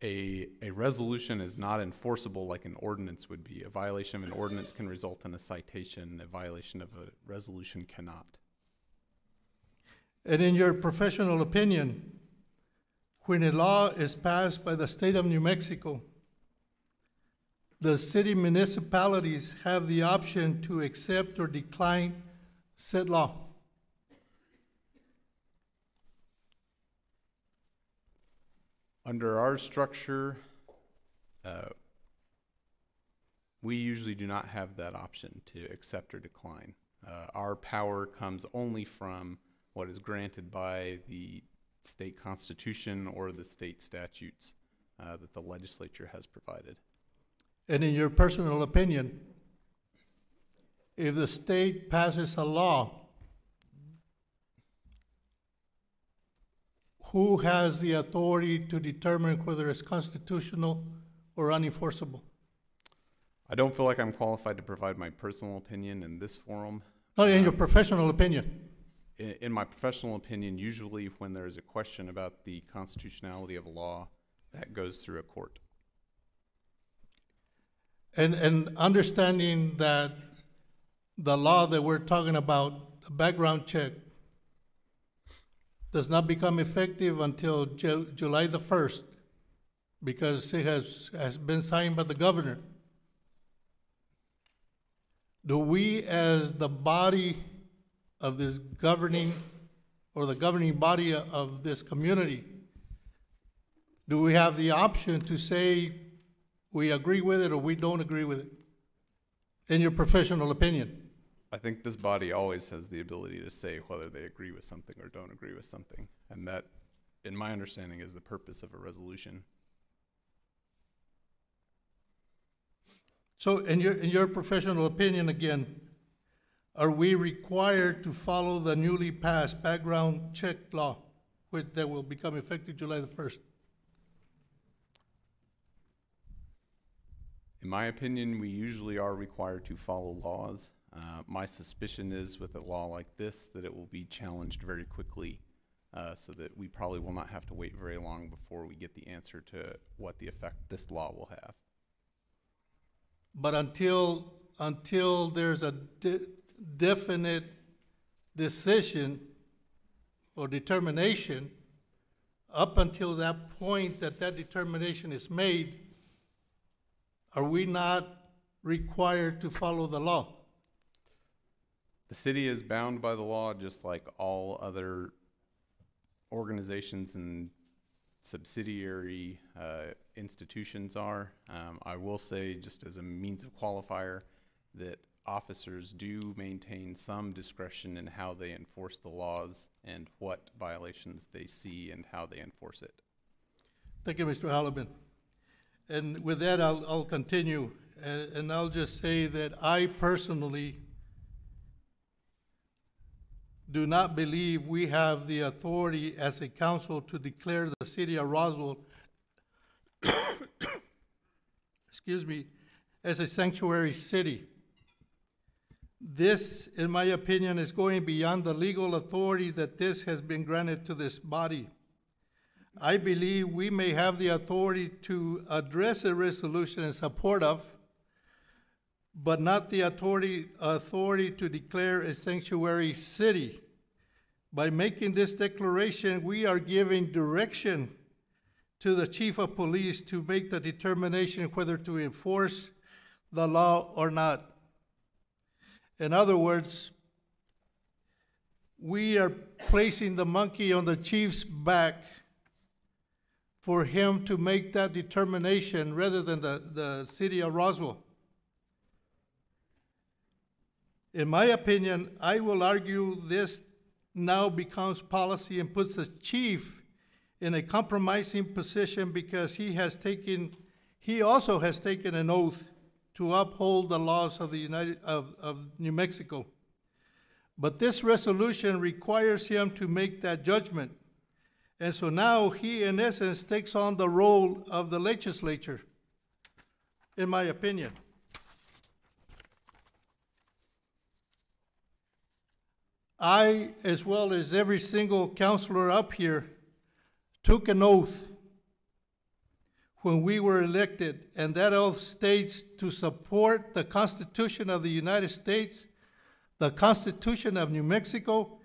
A resolution is not enforceable like an ordinance would be. A violation of an ordinance can result in a citation. A violation of a resolution cannot. And in your professional opinion, when a law is passed by the state of New Mexico, the city municipalities have the option to accept or decline said law? Under our structure, we usually do not have that option to accept or decline. Our power comes only from what is granted by the state constitution or the state statutes that the legislature has provided. And in your personal opinion, if the state passes a law, who has the authority to determine whether it's constitutional or unenforceable? I don't feel like I'm qualified to provide my personal opinion in this forum. Not in your professional opinion. In my professional opinion, usually when there is a question about the constitutionality of a law, that goes through a court. And understanding that the law that we're talking about, the background check, does not become effective until July the 1st, because it has been signed by the governor. Do we, as the body of this governing, or the governing body of this community, do we have the option to say we agree with it or we don't agree with it, in your professional opinion? I think this body always has the ability to say whether they agree with something or don't agree with something. And that, in my understanding, is the purpose of a resolution. So in your professional opinion again, are we required to follow the newly passed background check law that will become effective July the 1st? In my opinion, we usually are required to follow laws. My suspicion is with a law like this that it will be challenged very quickly, so that we probably will not have to wait very long before we get the answer to what the effect this law will have. But until there's a definite decision or determination, up until that point that determination is made, are we not required to follow the law? The city is bound by the law just like all other organizations and subsidiary institutions are. I will say, just as a means of qualifier, that officers do maintain some discretion in how they enforce the laws and what violations they see and how they enforce it. Thank you, Mr. Halibin. And with that, I'll continue, and I'll just say that I personally do not believe we have the authority as a council to declare the city of Roswell excuse me, as a sanctuary city. This, in my opinion, is going beyond the legal authority that this has been granted to this body. I believe we may have the authority to address a resolution in support of, but not the authority to declare a sanctuary city. By making this declaration, we are giving direction to the chief of police to make the determination whether to enforce the law or not. In other words, we are placing the monkey on the chief's back for him to make that determination rather than the city of Roswell. In my opinion, I will argue this now becomes policy and puts the chief in a compromising position because he also has taken an oath to uphold the laws of of New Mexico. But this resolution requires him to make that judgment. And so now he, in essence, takes on the role of the legislature, in my opinion. I, as well as every single counselor up here, took an oath when we were elected, and that oath states to support the Constitution of the United States, the Constitution of New Mexico,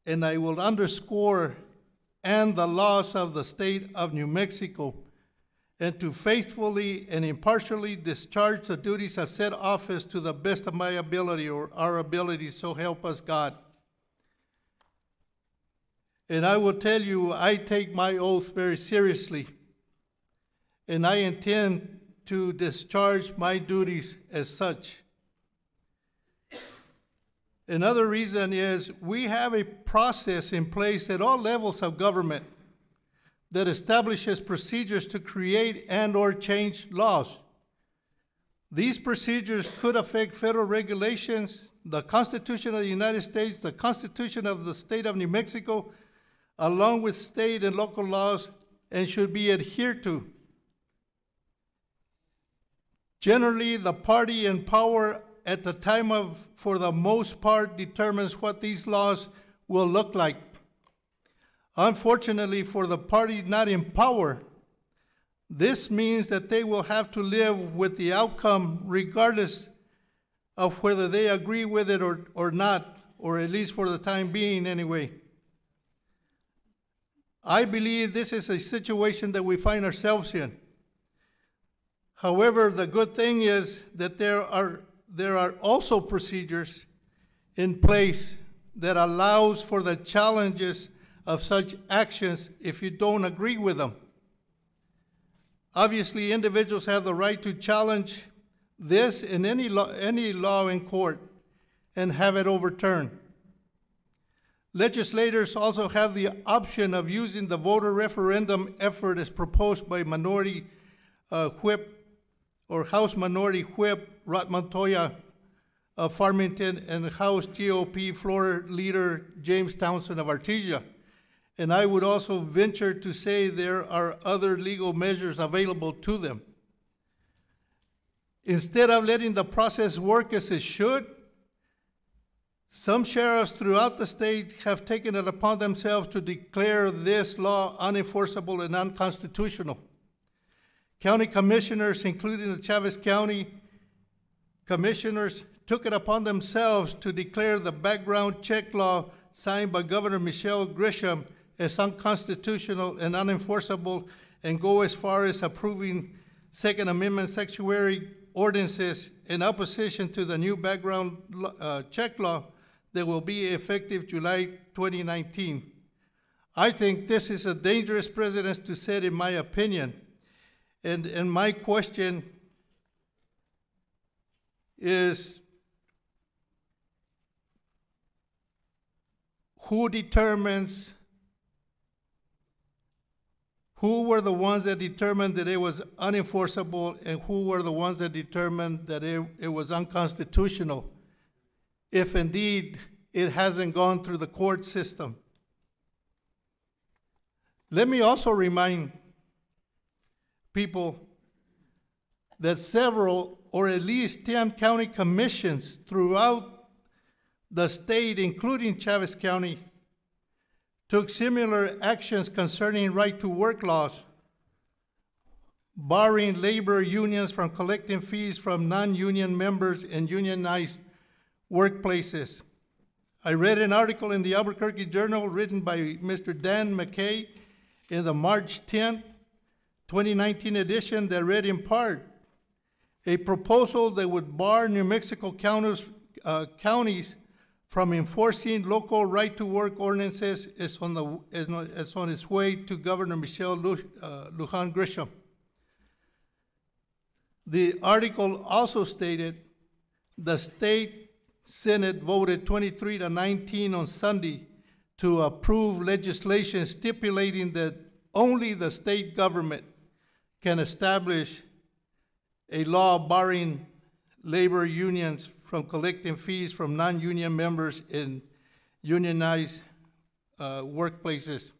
and I will underscore, and the laws of the state of New Mexico, and to faithfully and impartially discharge the duties of said office to the best of my ability or our ability, so help us God. And I will tell you, I take my oath very seriously, and I intend to discharge my duties as such. Another reason is we have a process in place at all levels of government that establishes procedures to create and/or change laws. These procedures could affect federal regulations, the Constitution of the United States, the Constitution of the state of New Mexico, along with state and local laws, and should be adhered to. Generally, the party in power at the time for the most part, determines what these laws will look like. Unfortunately, for the party not in power, this means that they will have to live with the outcome regardless of whether they agree with it or not, or at least for the time being anyway. I believe this is a situation that we find ourselves in. However, the good thing is that there are also procedures in place that allows for the challenges of such actions if you don't agree with them. Obviously, individuals have the right to challenge this in any law in court and have it overturned. Legislators also have the option of using the voter referendum effort as proposed by Minority Whip or House Minority Whip Rod Montoya of Farmington and House GOP Floor Leader James Townsend of Artesia. And I would also venture to say there are other legal measures available to them. Instead of letting the process work as it should, some sheriffs throughout the state have taken it upon themselves to declare this law unenforceable and unconstitutional. County commissioners, including the Chavez County commissioners, took it upon themselves to declare the background check law signed by Governor Michelle Grisham as unconstitutional and unenforceable, and go as far as approving Second Amendment sanctuary ordinances in opposition to the new background check law that will be effective July 2019. I think this is a dangerous precedent to set, in my opinion. And my question is, who determines, who were the ones that determined that it was unenforceable, and who were the ones that determined that it was unconstitutional, if indeed it hasn't gone through the court system? Let me also remind people that several, or at least 10 county commissions throughout the state, including Chavez County, took similar actions concerning right-to-work laws, barring labor unions from collecting fees from non-union members in unionized workplaces. I read an article in the Albuquerque Journal written by Mr. Dan McKay in the March 10, 2019 edition that read in part, a proposal that would bar New Mexico counties from enforcing local right-to-work ordinances is on its way to Governor Michelle Lujan Grisham. The article also stated the state Senate voted 23-19 on Sunday to approve legislation stipulating that only the state government can establish a law barring labor unions from collecting fees from non-union members in unionized workplaces.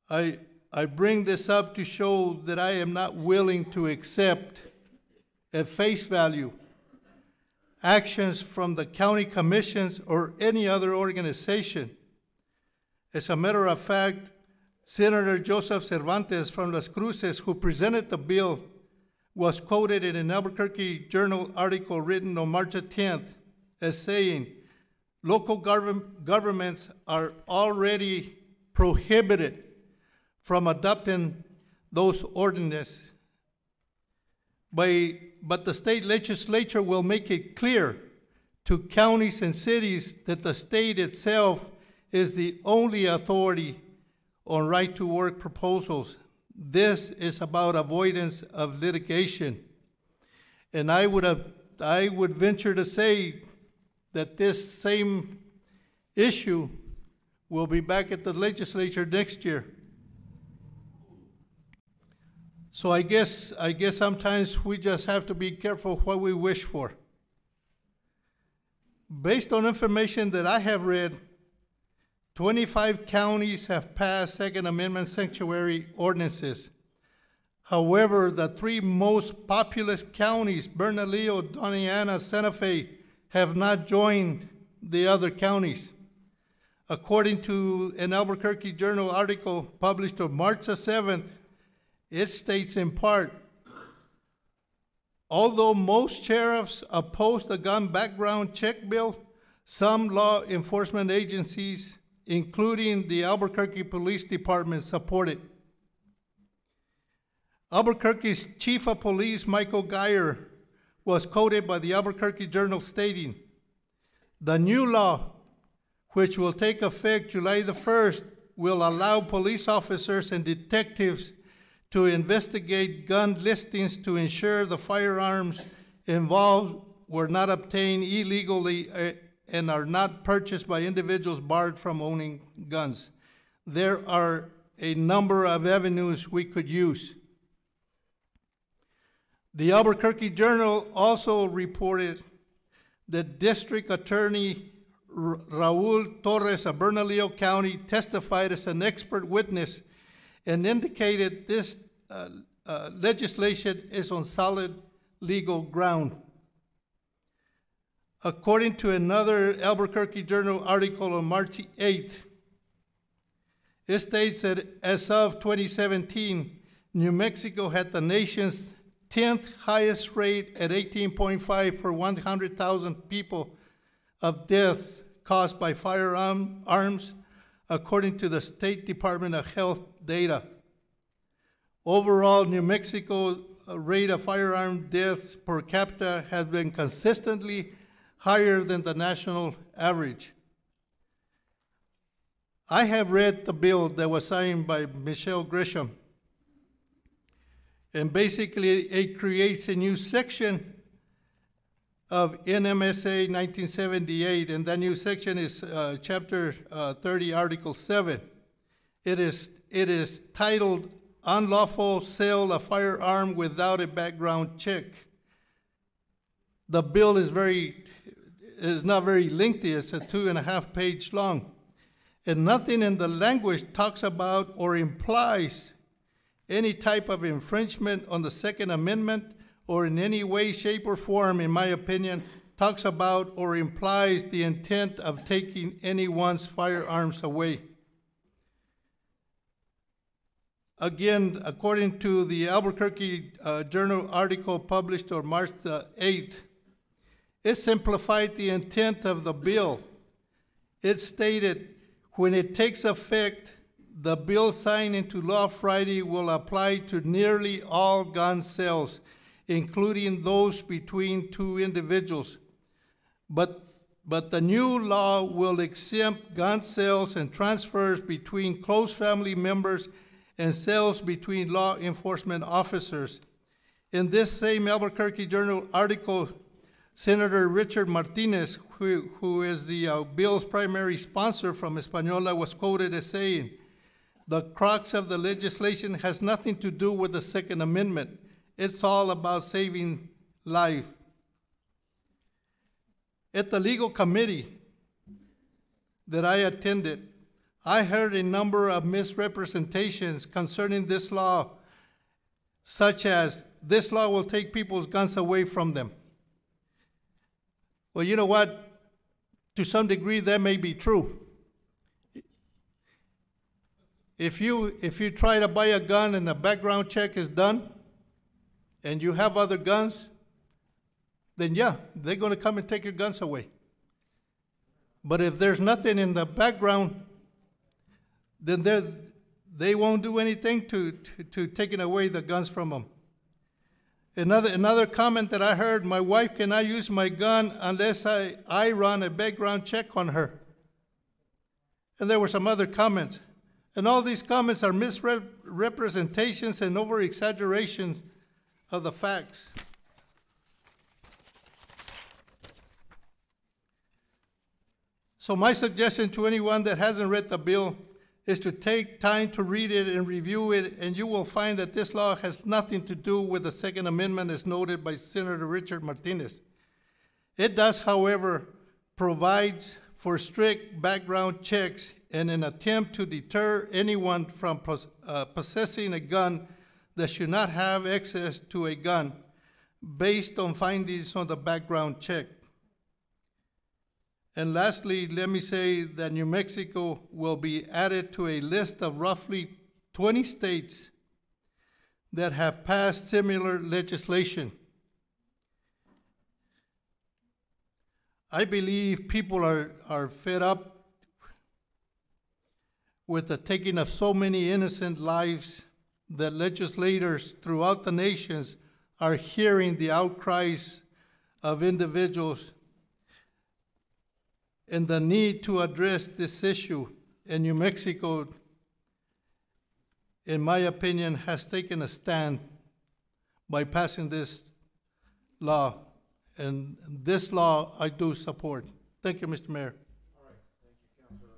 I bring this up to show that I am not willing to accept at face value actions from the county commissions or any other organization. As a matter of fact, Senator Joseph Cervantes from Las Cruces, who presented the bill, was quoted in an Albuquerque Journal article written on March 10th as saying, local governments are already prohibited from adopting those ordinances, but the state legislature will make it clear to counties and cities that the state itself is the only authority on right-to-work proposals. This is about avoidance of litigation. And I would venture to say that this same issue will be back at the legislature next year. So I guess sometimes we just have to be careful what we wish for. Based on information that I have read, 25 counties have passed Second Amendment sanctuary ordinances. However, the three most populous counties, Bernalillo, Doña Ana, Santa Fe, have not joined the other counties. According to an Albuquerque Journal article published on March 7th, it states in part, although most sheriffs oppose the gun background check bill, some law enforcement agencies, including the Albuquerque Police Department, support it. Albuquerque's Chief of Police, Michael Geyer, was quoted by the Albuquerque Journal stating, the new law, which will take effect July the 1st, will allow police officers and detectives to investigate gun listings to ensure the firearms involved were not obtained illegally and are not purchased by individuals barred from owning guns. There are a number of avenues we could use. The Albuquerque Journal also reported that District Attorney Raul Torres of Bernalillo County testified as an expert witness and indicated this legislation is on solid legal ground. According to another Albuquerque Journal article on March 8th, it states that as of 2017, New Mexico had the nation's 10th highest rate at 18.5 per 100,000 people of deaths caused by firearms, according to the State Department of Health data. Overall, New Mexico's rate of firearm deaths per capita has been consistently higher than the national average. I have read the bill that was signed by Michelle Grisham, and basically it creates a new section of NMSA 1978, and that new section is Chapter 30, Article 7. It is titled Unlawful Sale of Firearm Without a Background Check. The bill is not very lengthy. It's a 2.5-page long. And nothing in the language talks about or implies any type of infringement on the Second Amendment, or in any way, shape, or form, in my opinion, talks about or implies the intent of taking anyone's firearms away. Again, according to the Albuquerque Journal article published on March 8th, it simplified the intent of the bill. It stated, when it takes effect, the bill signed into law Friday will apply to nearly all gun sales, including those between two individuals. But the new law will exempt gun sales and transfers between close family members and sales between law enforcement officers. In this same Albuquerque Journal article, Senator Richard Martinez, who is the bill's primary sponsor from Española, was quoted as saying, "The crux of the legislation has nothing to do with the Second Amendment. It's all about saving life." At the legal committee that I attended, I heard a number of misrepresentations concerning this law, such as, this law will take people's guns away from them. Well, you know what? To some degree, that may be true. If you try to buy a gun and a background check is done, and you have other guns, then yeah, they're going to come and take your guns away. But if there's nothing in the background, then they won't do anything to taking away the guns from them. Another comment that I heard, my wife cannot use my gun unless I run a background check on her. And there were some other comments. And all these comments are misrepresentations and over-exaggerations of the facts. So my suggestion to anyone that hasn't read the bill is to take time to read it and review it, and you will find that this law has nothing to do with the Second Amendment as noted by Senator Richard Martinez. It does, however, provide for strict background checks in an attempt to deter anyone from possessing a gun that should not have access to a gun based on findings on the background check. And lastly, let me say that New Mexico will be added to a list of roughly 20 states that have passed similar legislation. I believe people are fed up with the taking of so many innocent lives that legislators throughout the nations are hearing the outcries of individuals and the need to address this issue. And New Mexico, in my opinion, has taken a stand by passing this law. And this law I do support. Thank you, Mr. Mayor. All right, thank you, Councilor.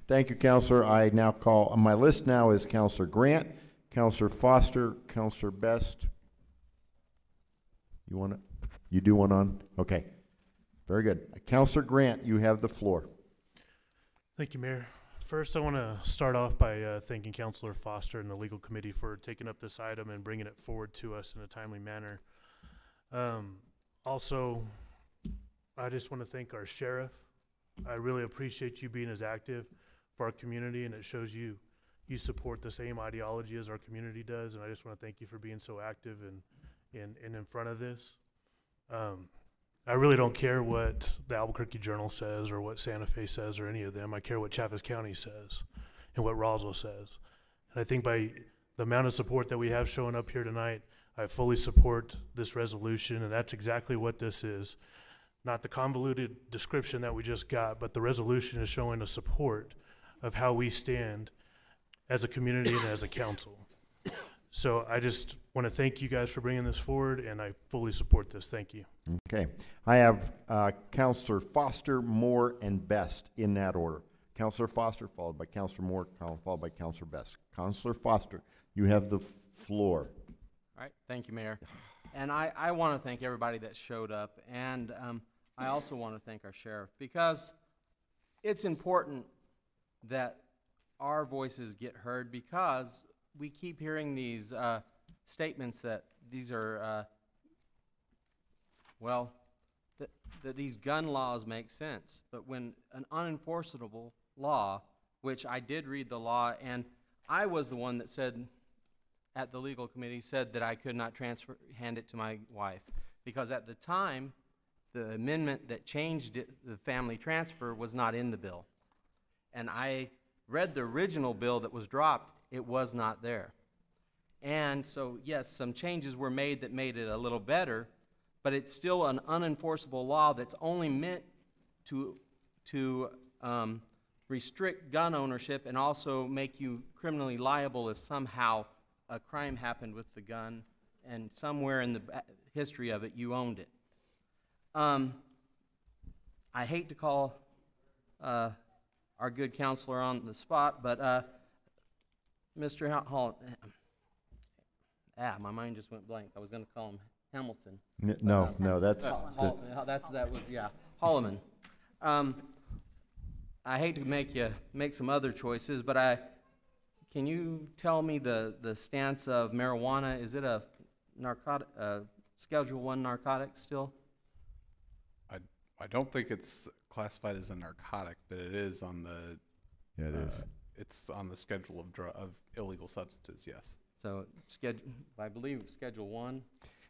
Thank you, Counselor. I now call, on my list now is Counselor Grant, Counselor Foster, Counselor Best. You want to, you do one on? Okay. Very good. Counselor Grant, you have the floor. Thank you, Mayor. First, I want to start off by thanking Counselor Foster and the legal committee for taking up this item and bringing it forward to us in a timely manner. Also, I just want to thank our sheriff. I really appreciate you being as active for our community, and it shows you support the same ideology as our community does, and I just want to thank you for being so active and in front of this. I really don't care what the Albuquerque Journal says or what Santa Fe says or any of them. I care what Chaffetz County says and what Roswell says. And I think by the amount of support that we have showing up here tonight, I fully support this resolution, and that's exactly what this is. Not the convoluted description that we just got, but the resolution is showing a support of how we stand as a community and as a council. So I just want to thank you guys for bringing this forward, and I fully support this. Thank you. Okay. I have Counselor Foster, Moore, and Best in that order. Counselor Foster, followed by Counselor Moore, followed by Counselor Best. Counselor Foster, you have the floor. All right, thank you, Mayor. And I want to thank everybody that showed up, and I also want to thank our sheriff, because it's important that our voices get heard, because we keep hearing these statements that these are, that these gun laws make sense. But when an unenforceable law, which I did read the law, and I was the one that said, at the legal committee, said that I could not hand it to my wife, because at the time, the amendment that changed it, the family transfer, was not in the bill. And I read the original bill that was dropped. It was not there. And so, yes, some changes were made that made it a little better, but it's still an unenforceable law that's only meant to restrict gun ownership and also make you criminally liable if somehow a crime happened with the gun and somewhere in the history of it you owned it. I hate to call our good counselor on the spot, but Mr. Hall, my mind just went blank. I was going to call him Hamilton. No, that's Holloman. I hate to make some other choices, but can you tell me the stance of marijuana? Is it a narcotic, Schedule I narcotic still? I don't think it's classified as a narcotic, but it is on the. Yeah, it is. It's on the schedule of illegal substances. Yes. So I believe Schedule I.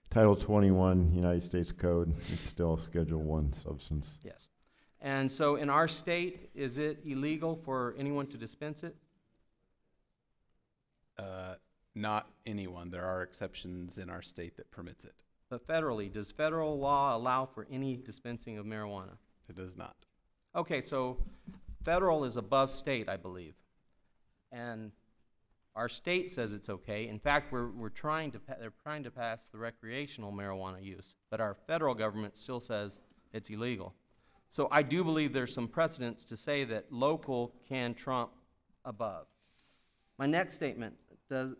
Title 21, United States Code. It's still Schedule I substance. Yes. And so in our state, is it illegal for anyone to dispense it? Not anyone. There are exceptions in our state that permits it. But federally, does federal law allow for any dispensing of marijuana? It does not. Okay, so federal is above state, I believe. And our state says it's okay. In fact, they're trying to pass the recreational marijuana use, but our federal government still says it's illegal. So I do believe there's some precedents to say that local can trump above. My next statement, does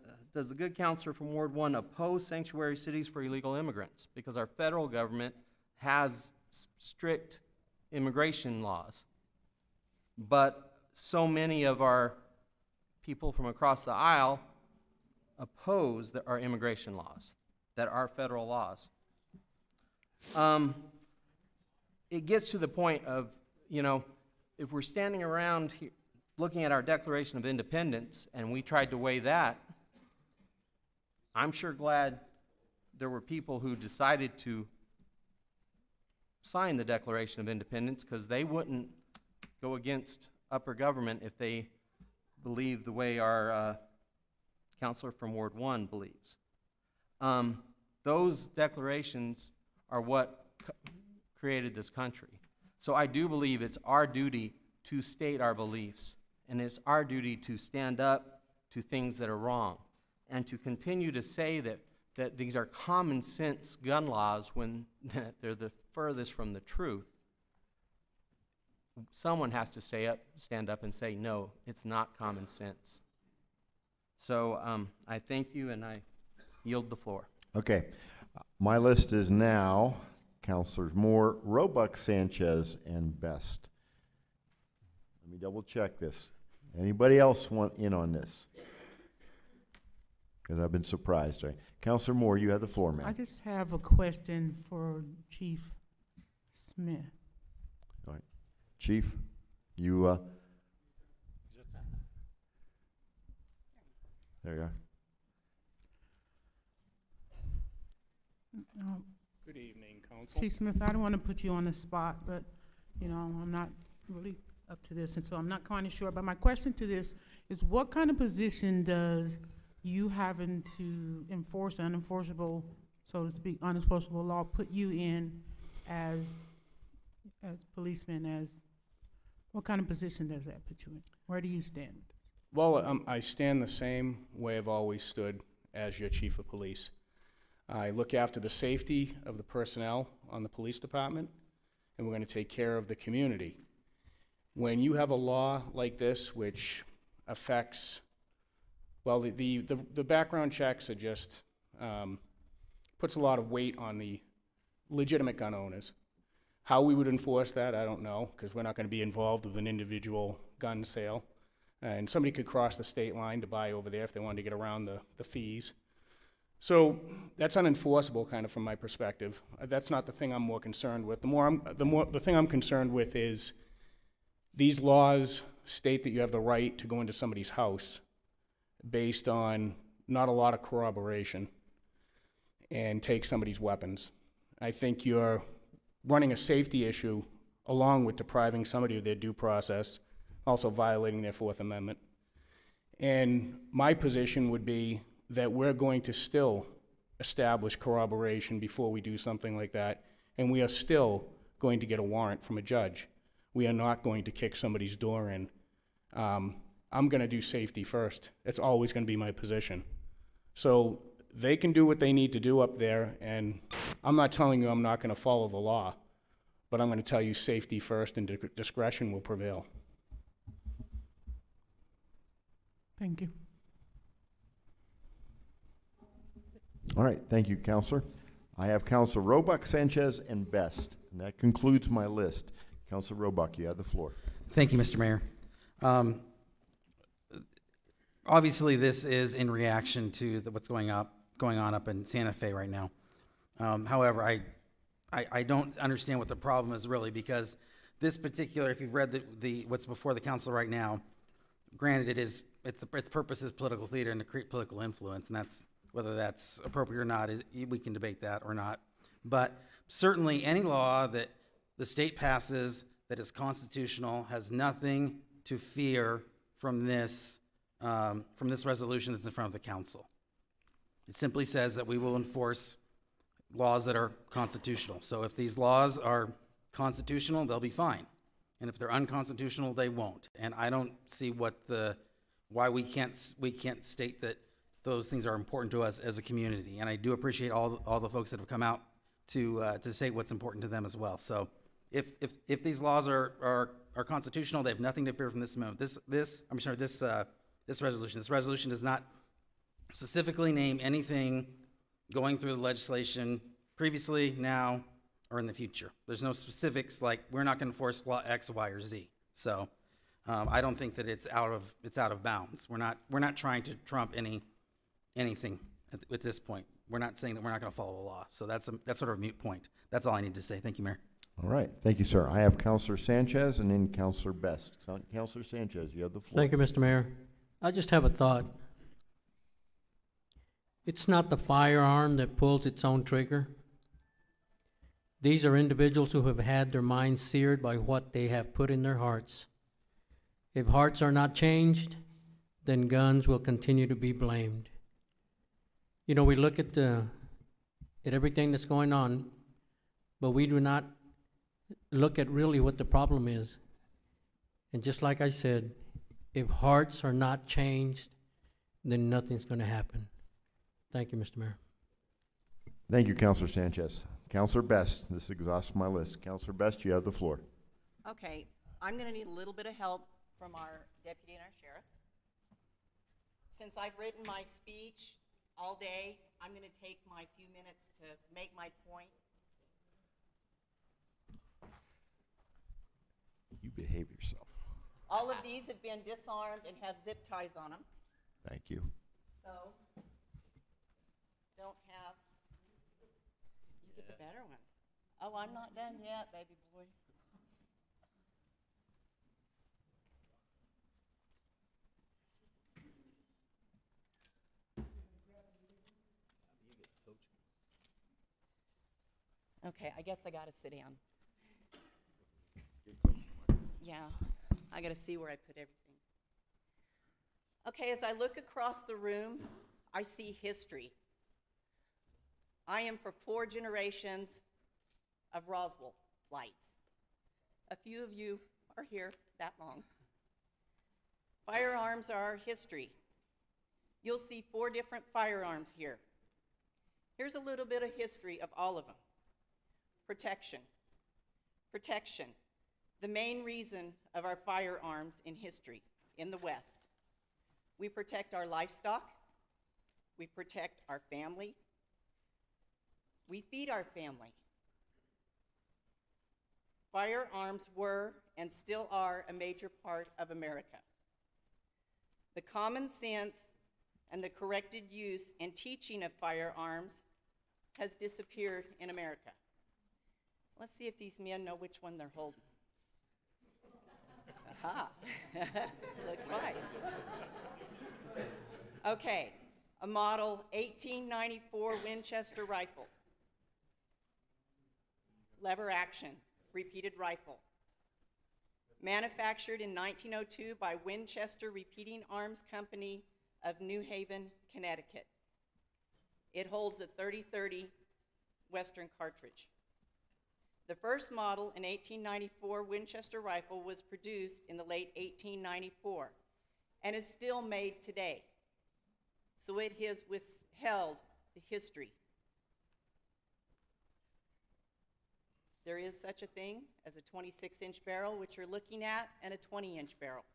the good counselor from Ward 1 oppose sanctuary cities for illegal immigrants? Because our federal government has strict immigration laws, but so many of our people from across the aisle oppose our immigration laws, that are federal laws. It gets to the point of, if we're standing around here looking at our Declaration of Independence and we tried to weigh that, I'm sure glad there were people who decided to sign the Declaration of Independence, because they wouldn't go against upper government if they believed the way our counselor from Ward 1 believes. Those declarations are what created this country. So I do believe it's our duty to state our beliefs, and it's our duty to stand up to things that are wrong, and to continue to say that these are common sense gun laws when they're the furthest from the truth. someone has to stand up and say, no, it's not common sense. So I thank you, and I yield the floor. Okay. My list is now Councilors Moore, Roebuck, Sanchez, and Best. Let me double check this. Anybody else want in on this? Because I've been surprised. Right? Councilor Moore, you have the floor, ma'am. I just have a question for Chief Smith. All right. Chief, you, there you are. Good evening, Council. Chief Smith, I don't want to put you on the spot, but, you know, I'm not really up to this, and so I'm not kind of sure. But my question to this is, what kind of position does you having to enforce an unenforceable, so to speak, unenforceable law put you in as policeman? As what kind of position does that put you in? Where do you stand? Well, I stand the same way I've always stood as your chief of police. I look after the safety of the personnel on the police department, and we're going to take care of the community. When you have a law like this which affects, well, the background checks are just, puts a lot of weight on the legitimate gun owners. How we would enforce that, I don't know, because we're not going to be involved with an individual gun sale. And somebody could cross the state line to buy over there if they wanted to get around the fees. So that's unenforceable, kind of from my perspective. That's not the thing I'm more concerned with. The thing I'm concerned with is these laws state that you have the right to go into somebody's house based on not a lot of corroboration and take somebody's weapons. I think you're running a safety issue along with depriving somebody of their due process, also violating their Fourth Amendment. And my position would be that we're going to still establish corroboration before we do something like that, and we are still going to get a warrant from a judge. We are not going to kick somebody's door in. I'm going to do safety first. It's always going to be my position. So they can do what they need to do up there, and I'm not telling you I'm not going to follow the law, but I'm going to tell you safety first and discretion will prevail. Thank you. All right, thank you, Counselor. I have Counselor Roebuck, Sanchez, and Best, and that concludes my list. Counselor Roebuck, you have the floor. Thank you, Mr. Mayor. Obviously, this is in reaction to what's going on up in Santa Fe right now. However, I don't understand what the problem is really, because this particular, if you've read what's before the council right now, granted its purpose is political theater and to create political influence, and that's whether that's appropriate or not, we can debate that or not. But certainly any law that the state passes that is constitutional has nothing to fear from this resolution that's in front of the council. It simply says that we will enforce laws that are constitutional. So if these laws are constitutional, they'll be fine. And if they're unconstitutional, they won't. And I don't see why we can't state that those things are important to us as a community. And I do appreciate all the folks that have come out to say what's important to them as well. So if these laws are constitutional, they have nothing to fear from this amendment. This resolution. This resolution does not specifically name anything going through the legislation previously, now, or in the future. There's no specifics like we're not going to enforce law X, Y, or Z. So I don't think that it's out of bounds. We're not trying to trump anything at this point. We're not saying that we're not going to follow the law. So that's sort of a moot point. That's all I need to say. Thank you, Mayor. All right, thank you, sir. I have Counselor Sanchez and then Counselor Best. Counselor Sanchez, you have the floor. Thank you, Mr. Mayor. I just have a thought. It's not the firearm that pulls its own trigger. These are individuals who have had their minds seared by what they have put in their hearts. If hearts are not changed, then guns will continue to be blamed. You know, we look at everything that's going on, but we do not look at really what the problem is. And just like I said, if hearts are not changed, then nothing's going to happen. Thank you, Mr. Mayor. Thank you, Counselor Sanchez. Counselor Best, this exhausts my list. Counselor Best, you have the floor. Okay, I'm going to need a little bit of help from our deputy and our sheriff. Since I've written my speech all day, I'm going to take my few minutes to make my point. You behave yourself. All of these have been disarmed and have zip ties on them. Thank you. So, don't have, you get the better one. Oh, I'm not done yet, baby boy. Okay, I guess I gotta sit down. Yeah, I gotta see where I put everything. Okay, as I look across the room, I see history. I am for 4 generations of Roswell lights. A few of you are here that long. Firearms are our history. You'll see 4 different firearms here. Here's a little bit of history of all of them. Protection. Protection. The main reason of our firearms in history in the West. We protect our livestock. We protect our family. We feed our family. Firearms were and still are a major part of America. The common sense and the corrected use and teaching of firearms has disappeared in America. Let's see if these men know which one they're holding. Aha, look twice. Okay, a model 1894 Winchester rifle. Lever action, repeated rifle. Manufactured in 1902 by Winchester Repeating Arms Company of New Haven, Connecticut. It holds a .30-30 Western cartridge. The first model, an 1894 Winchester rifle, was produced in the late 1894 and is still made today. So it has withheld the history. There is such a thing as a 26-inch barrel, which you're looking at, and a 20-inch barrel.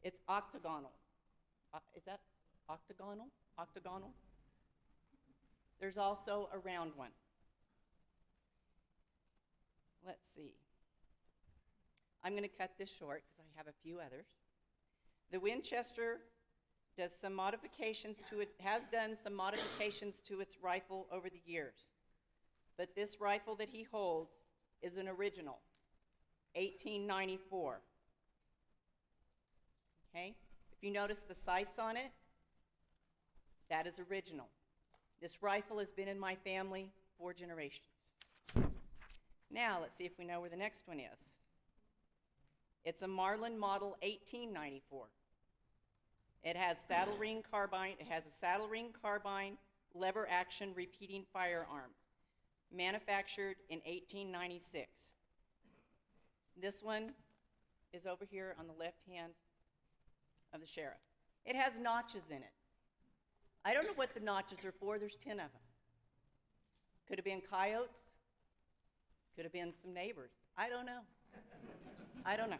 It's octagonal. Is that octagonal? Octagonal? There's also a round one. Let's see. I'm going to cut this short because I have a few others. The Winchester does some modifications to it, has done some modifications to its rifle over the years. But this rifle that he holds is an original, 1894. Okay? If you notice the sights on it, that is original. This rifle has been in my family 4 generations. Now, let's see if we know where the next one is. It's a Marlin Model 1894. It has saddle ring carbine. It has a saddle ring carbine, lever action repeating firearm, manufactured in 1896. This one is over here on the left hand of the sheriff. It has notches in it. I don't know what the notches are for. There's 10 of them. Could have been coyotes. Could have been some neighbors. I don't know. I don't know.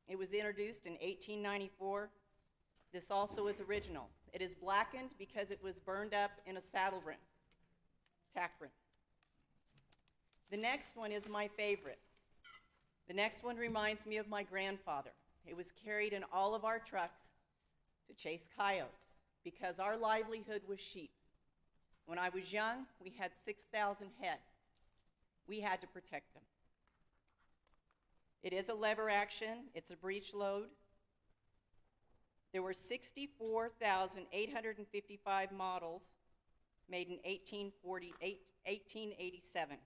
It was introduced in 1894. This also is original. It is blackened because it was burned up in a saddle rim, tack rim. The next one is my favorite. The next one reminds me of my grandfather. It was carried in all of our trucks to chase coyotes because our livelihood was sheep. When I was young, we had 6,000 head. We had to protect them. It is a lever action. It's a breech load. There were 64,855 models made in 1887.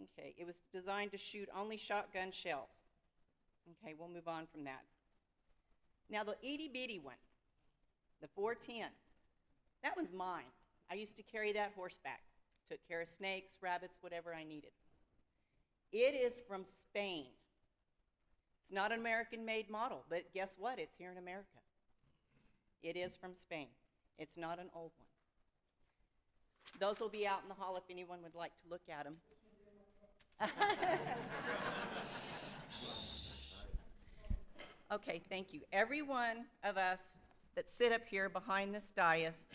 Okay, it was designed to shoot only shotgun shells. Okay, we'll move on from that. Now the itty bitty one, the 410, that one's mine. I used to carry that horseback. Took care of snakes, rabbits, whatever I needed. It is from Spain. It's not an American-made model, but guess what? It's here in America. It is from Spain. It's not an old one. Those will be out in the hall if anyone would like to look at them. Okay, thank you. Every one of us that sit up here behind this dais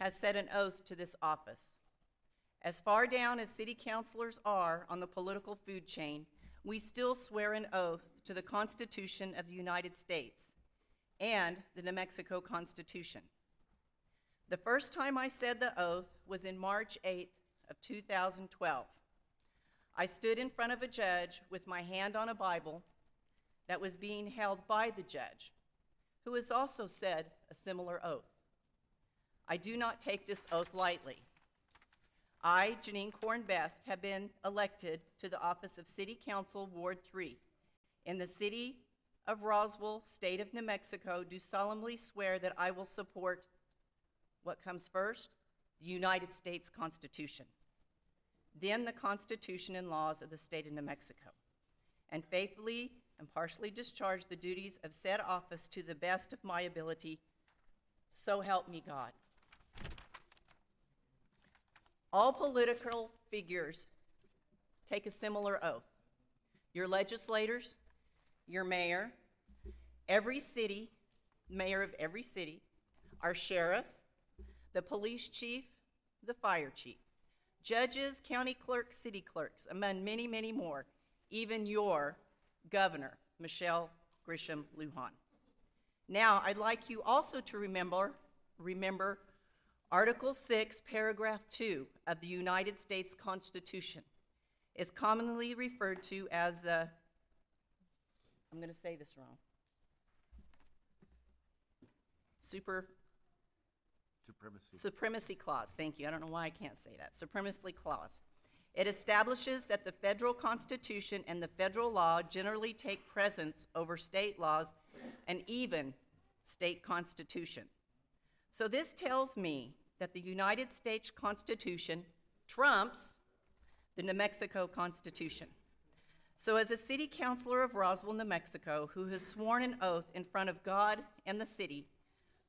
has said an oath to this office. As far down as city councilors are on the political food chain, we still swear an oath to the Constitution of the United States and the New Mexico Constitution. The first time I said the oath was in March 8th of 2012. I stood in front of a judge with my hand on a Bible that was being held by the judge, who has also said a similar oath. I do not take this oath lightly. I, Janine Corn-Best, have been elected to the office of City Council Ward 3 in the city of Roswell, state of New Mexico, do solemnly swear that I will support what comes first, the United States Constitution, then the Constitution and laws of the state of New Mexico, and faithfully and partially discharge the duties of said office to the best of my ability, so help me God. All political figures take a similar oath. Your legislators, your mayor, every city, mayor of every city, our sheriff, the police chief, the fire chief, judges, county clerks, city clerks, among many, many more, even your governor, Michelle Grisham Lujan. Now, I'd like you also to remember Article 6, Paragraph 2 of the United States Constitution is commonly referred to as the, I'm going to say this wrong, Supremacy Clause. Thank you. I don't know why I can't say that. Supremacy Clause. It establishes that the federal Constitution and the federal law generally take precedence over state laws and even state constitution. So this tells me that the United States Constitution trumps the New Mexico Constitution. So as a city councilor of Roswell, New Mexico, who has sworn an oath in front of God and the city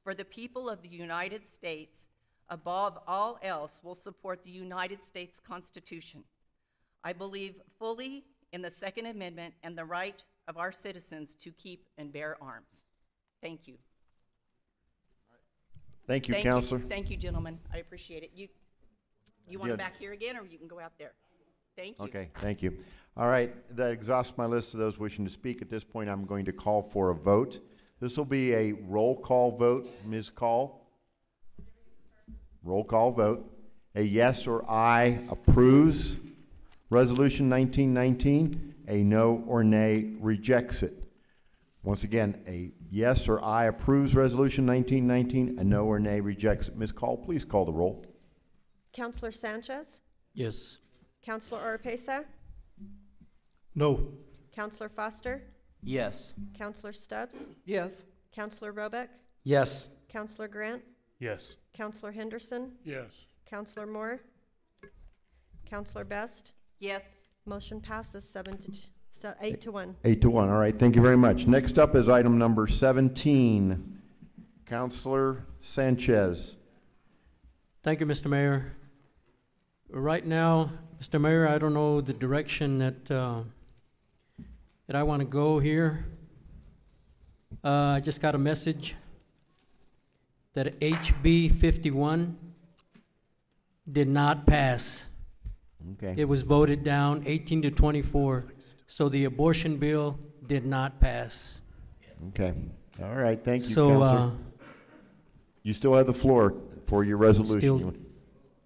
for the people of the United States, above all else, will support the United States Constitution. I believe fully in the Second Amendment and the right of our citizens to keep and bear arms. Thank you. Thank you, Counselor. Thank you, gentlemen. I appreciate it. You want it back here again, or you can go out there? Thank you. Okay, thank you. All right, that exhausts my list of those wishing to speak. At this point, I'm going to call for a vote. This will be a roll call vote. Ms. Call? Roll call vote. A yes or aye approves Resolution 1919. A no or nay rejects it. Once again, a yes or aye approves Resolution 1919. A no or nay rejects it. Ms. Call, please call the roll. Counselor Sanchez? Yes. Counselor Oropesa? No. Counselor Foster? Yes. Counselor Stubbs? Yes. Counselor Robeck? Yes. Counselor Grant? Yes. Counselor Henderson? Yes. Counselor Moore? Counselor Best? Yes. Motion passes 8 to 1. 8 to 1. All right, thank you very much. Next up is item number 17. Counselor Sanchez. Thank you, Mr. Mayor. Right now, Mr. Mayor, I don't know the direction that I want to go here. I just got a message that HB 51 did not pass. Okay. It was voted down 18 to 24, so the abortion bill did not pass. Okay. All right, thank you, So, Counselor. You still have the floor for your resolution.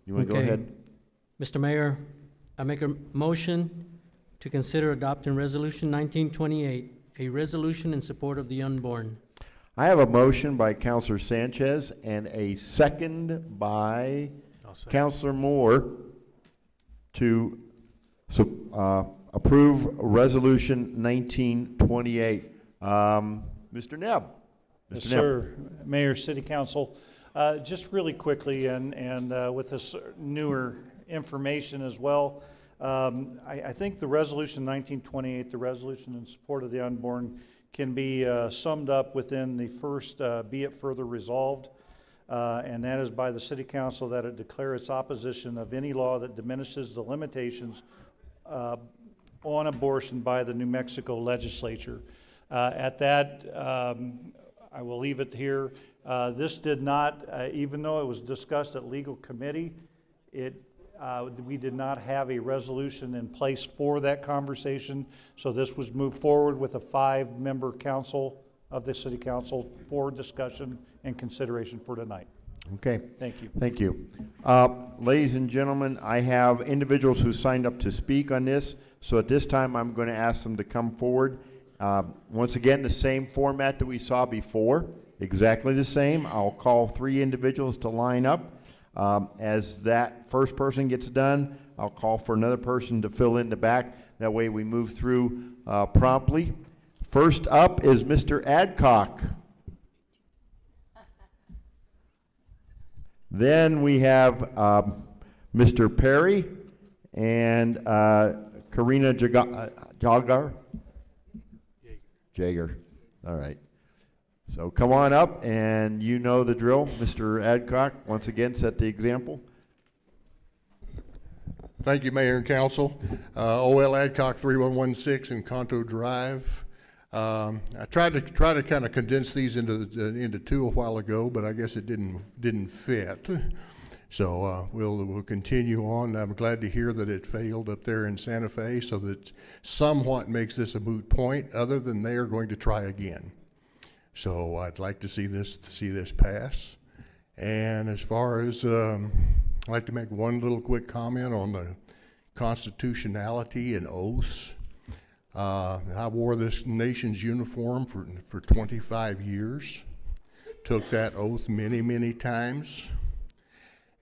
You want to go okay. ahead? Mr. Mayor, I make a motion to consider adopting Resolution 1928, a resolution in support of the unborn. I have a motion by Counselor Sanchez and a second by Counselor Moore to approve Resolution 1928. Mr. Nebb. Yes, sir. Mayor, City Council, just really quickly, and with this newer information as well, I think the Resolution 1928, the resolution in support of the unborn, can be summed up within the first, be it further resolved. and that is by the City Council that it declare its opposition of any law that diminishes the limitations on abortion by the New Mexico legislature. At that, I will leave it here. This did not, even though it was discussed at legal committee, we did not have a resolution in place for that conversation. So this was moved forward with a 5-member council of the City Council for discussion and consideration for tonight. Okay. Thank you. Thank you. Ladies and gentlemen, I have individuals who signed up to speak on this. So at this time, I'm going to ask them to come forward. Once again, the same format that we saw before, exactly the same. I'll call 3 individuals to line up. As that first person gets done, I'll call for another person to fill in the back. That way we move through promptly. First up is Mr. Adcock. Then we have Mr. Perry and Karina Jagar. Jager. All right. So come on up, and you know the drill. Mr. Adcock, once again, set the example. Thank you, Mayor and Council. OL Adcock 3116 in Conto Drive. I tried to kind of condense these into 2 a while ago, but I guess it didn't fit. So we'll continue on. I'm glad to hear that it failed up there in Santa Fe, so that somewhat makes this a moot point, other than they are going to try again. So I'd like to see this pass. And as far as I'd like to make one little quick comment on the constitutionality and oaths. I wore this nation's uniform for 25 years. Took that oath many, many times.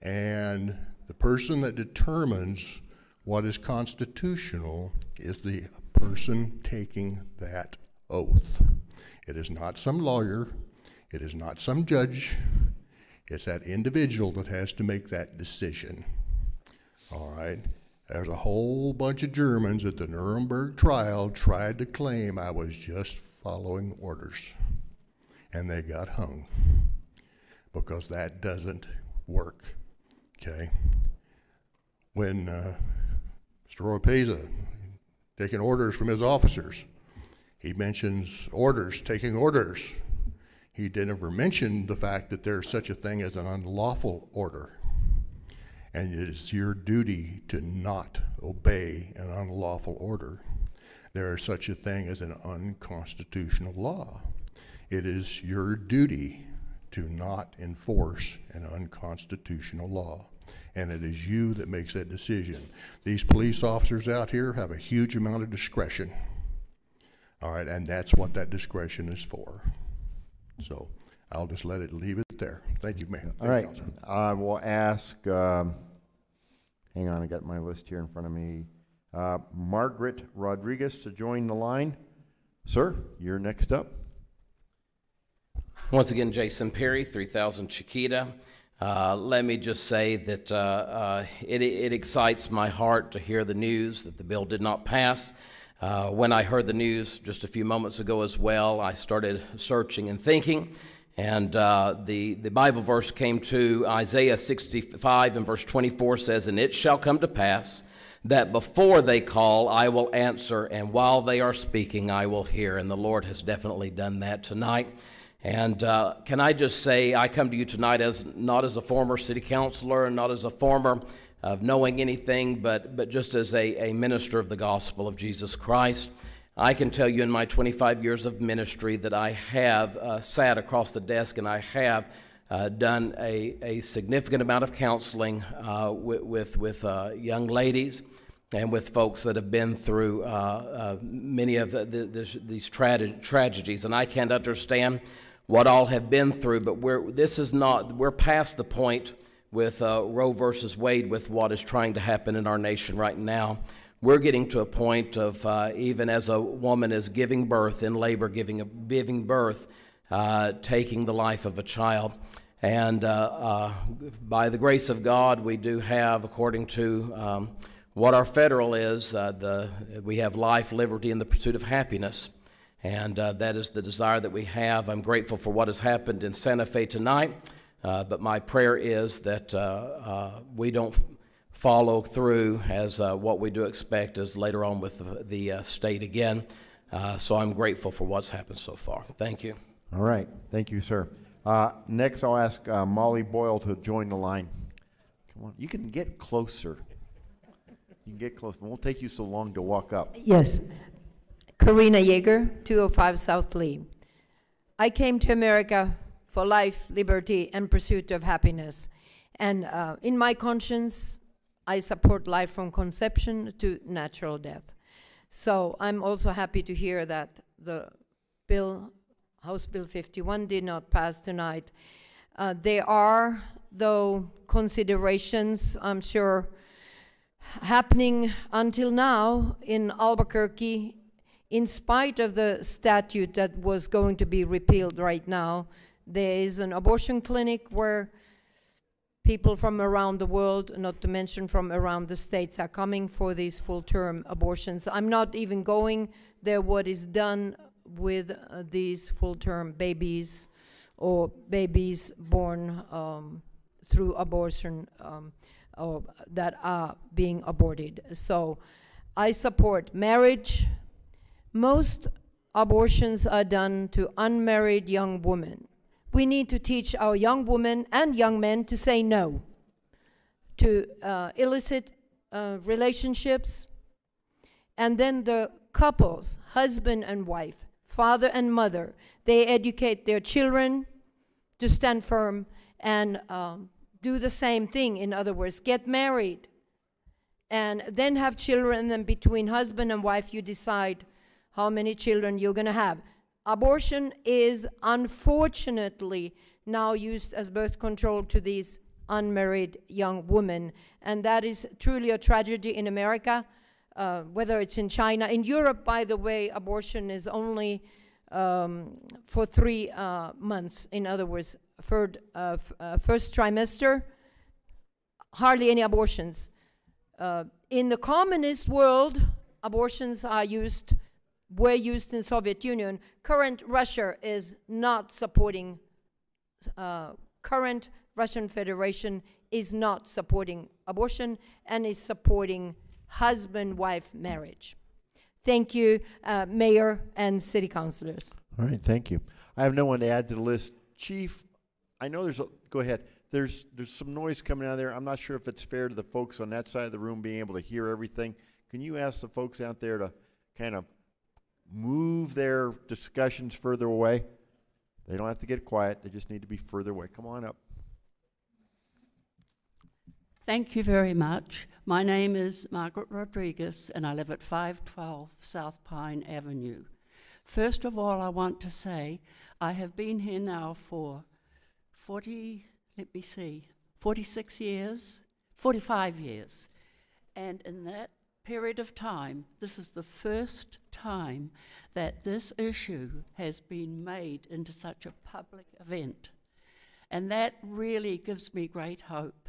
And the person that determines what is constitutional is the person taking that oath. It is not some lawyer. It is not some judge. It's that individual that has to make that decision. All right? There's a whole bunch of Germans at the Nuremberg trial tried to claim I was just following orders. And they got hung. Because that doesn't work. Okay? When Mr. Oropeza taking orders from his officers, he mentions orders, taking orders. He never mentioned the fact that there's such a thing as an unlawful order. And it is your duty to not obey an unlawful order. There is such a thing as an unconstitutional law. It is your duty to not enforce an unconstitutional law. And it is you that makes that decision. These police officers out here have a huge amount of discretion. All right, and that's what that discretion is for. So I'll just leave it there. Thank you, Mayor. All right, I will ask, hang on, I got my list here in front of me. Margaret Rodriguez to join the line. Sir, you're next up. Once again, Jason Perry, 3000 Chiquita. Let me just say that it excites my heart to hear the news that the bill did not pass. When I heard the news just a few moments ago as well, I started searching and thinking, and the Bible verse came to Isaiah 65 and verse 24 says, "And it shall come to pass that before they call, I will answer, and while they are speaking, I will hear." And the Lord has definitely done that tonight. And can I just say, I come to you tonight not as a former city councilor and not as a former of knowing anything, but just as a minister of the gospel of Jesus Christ. I can tell you in my 25 years of ministry that I have sat across the desk and I have done a significant amount of counseling with young ladies and with folks that have been through many of these tragedies. And I can't understand what all have been through, but we're past the point with Roe versus Wade with what is trying to happen in our nation right now. We're getting to a point of even as a woman is giving birth, in labor, giving birth, taking the life of a child. And by the grace of God, we do have, according to what our federal is, we have life, liberty, and the pursuit of happiness. And that is the desire that we have. I'm grateful for what has happened in Santa Fe tonight. But my prayer is that we don't follow through as what we do expect is later on with the state again. So I'm grateful for what's happened so far. Thank you. All right. Thank you, sir. Next, I'll ask Molly Boyle to join the line. Come on. You can get closer. You can get close. It won't take you so long to walk up. Yes. Karina Yeager, 205 South Lee. I came to America for life, liberty, and pursuit of happiness. And in my conscience, I support life from conception to natural death. So I'm also happy to hear that the bill, House Bill 51, did not pass tonight. There are, though, considerations, I'm sure, happening until now in Albuquerque, in spite of the statute that was going to be repealed right now. There is an abortion clinic where people from around the world, not to mention from around the states, are coming for these full-term abortions. I'm not even going there what is done with these full-term babies or babies born through abortion or that are being aborted. So I support marriage. Most abortions are done to unmarried young women. We need to teach our young women and young men to say no to illicit relationships. And then the couples, husband and wife, father and mother, they educate their children to stand firm and do the same thing. In other words, get married and then have children, and then between husband and wife you decide how many children you're going to have. Abortion is unfortunately now used as birth control to these unmarried young women, and that is truly a tragedy in America, whether it's in China. In Europe, by the way, abortion is only for 3 months. In other words, first trimester, hardly any abortions. In the communist world, abortions were used in Soviet Union. Current Russia is not supporting, current Russian Federation is not supporting abortion and is supporting husband-wife marriage. Thank you, Mayor and City Councilors. All right, thank you. I have no one to add to the list. Chief, I know go ahead. There's some noise coming out of there. I'm not sure if it's fair to the folks on that side of the room being able to hear everything. Can you ask the folks out there to kind of move their discussions further away? They don't have to get quiet. They just need to be further away. Come on up. Thank you very much. My name is Margaret Rodriguez, and I live at 512 South Pine Avenue. First of all, I want to say I have been here now for 46 years, 45 years. And in that period of time, this is the first time that this issue has been made into such a public event. And that really gives me great hope.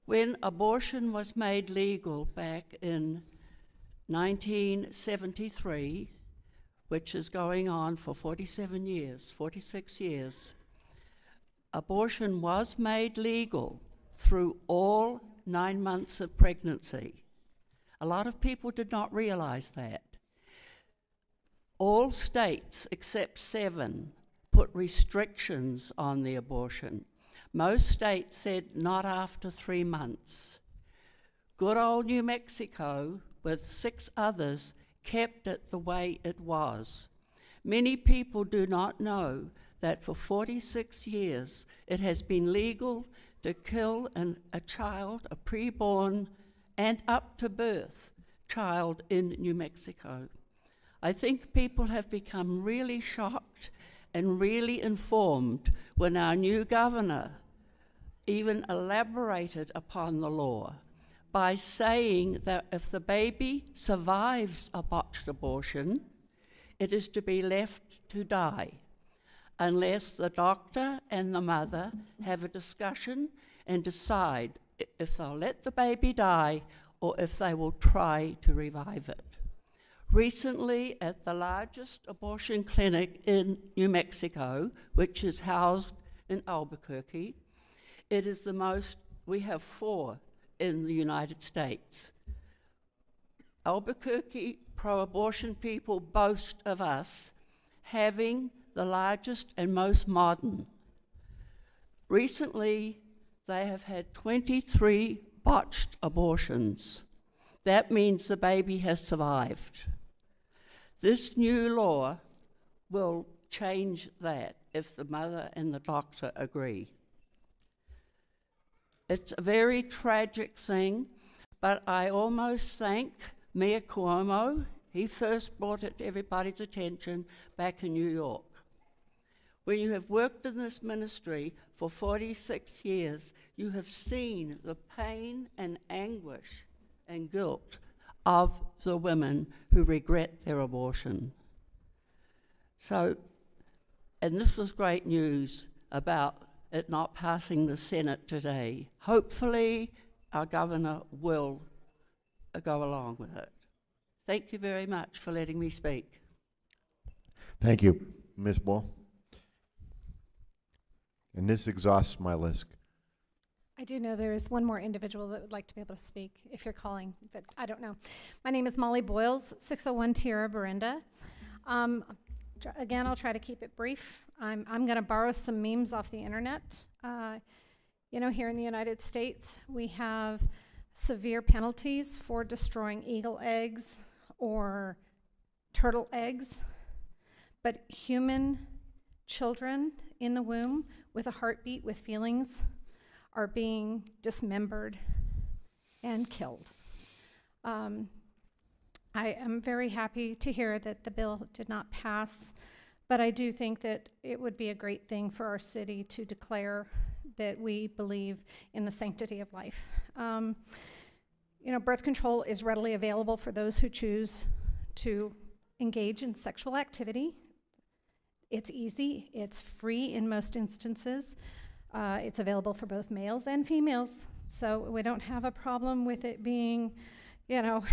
When abortion was made legal back in 1973, which is going on for 46 years, abortion was made legal through all 9 months of pregnancy. A lot of people did not realize that. All states except 7 put restrictions on the abortion. Most states said not after 3 months. Good old New Mexico, with 6 others, kept it the way it was. Many people do not know that for 46 years it has been legal to kill a child, a preborn and up to birth child in New Mexico. I think people have become really shocked and really informed when our new governor even elaborated upon the law by saying that if the baby survives a botched abortion, it is to be left to die unless the doctor and the mother have a discussion and decide if they'll let the baby die or if they will try to revive it. Recently, at the largest abortion clinic in New Mexico, which is housed in Albuquerque. It is the most, we have 4 in the United States. Albuquerque pro-abortion people boast of us having the largest and most modern. Recently, they have had 23 botched abortions. That means the baby has survived. This new law will change that if the mother and the doctor agree. It's a very tragic thing, but I almost thank Mayor Cuomo. He first brought it to everybody's attention back in New York. When you have worked in this ministry for 46 years, you have seen the pain and anguish and guilt of the women who regret their abortion. So, and this was great news about it not passing the Senate today. Hopefully, our governor will go along with it. Thank you very much for letting me speak. Thank you, Ms. Ball. And this exhausts my list. I do know there is one more individual that would like to be able to speak if you're calling, but I don't know. My name is Molly Boyles, 601 Tierra Berenda. Again, I'll try to keep it brief. I'm going to borrow some memes off the internet. You know, here in the United States, we have severe penalties for destroying eagle eggs or turtle eggs, but human children in the womb with a heartbeat, with feelings, are being dismembered and killed. I am very happy to hear that the bill did not pass, but I do think that it would be a great thing for our city to declare that we believe in the sanctity of life. You know, birth control is readily available for those who choose to engage in sexual activity. It's easy, it's free in most instances. It's available for both males and females, so we don't have a problem with it being, you know,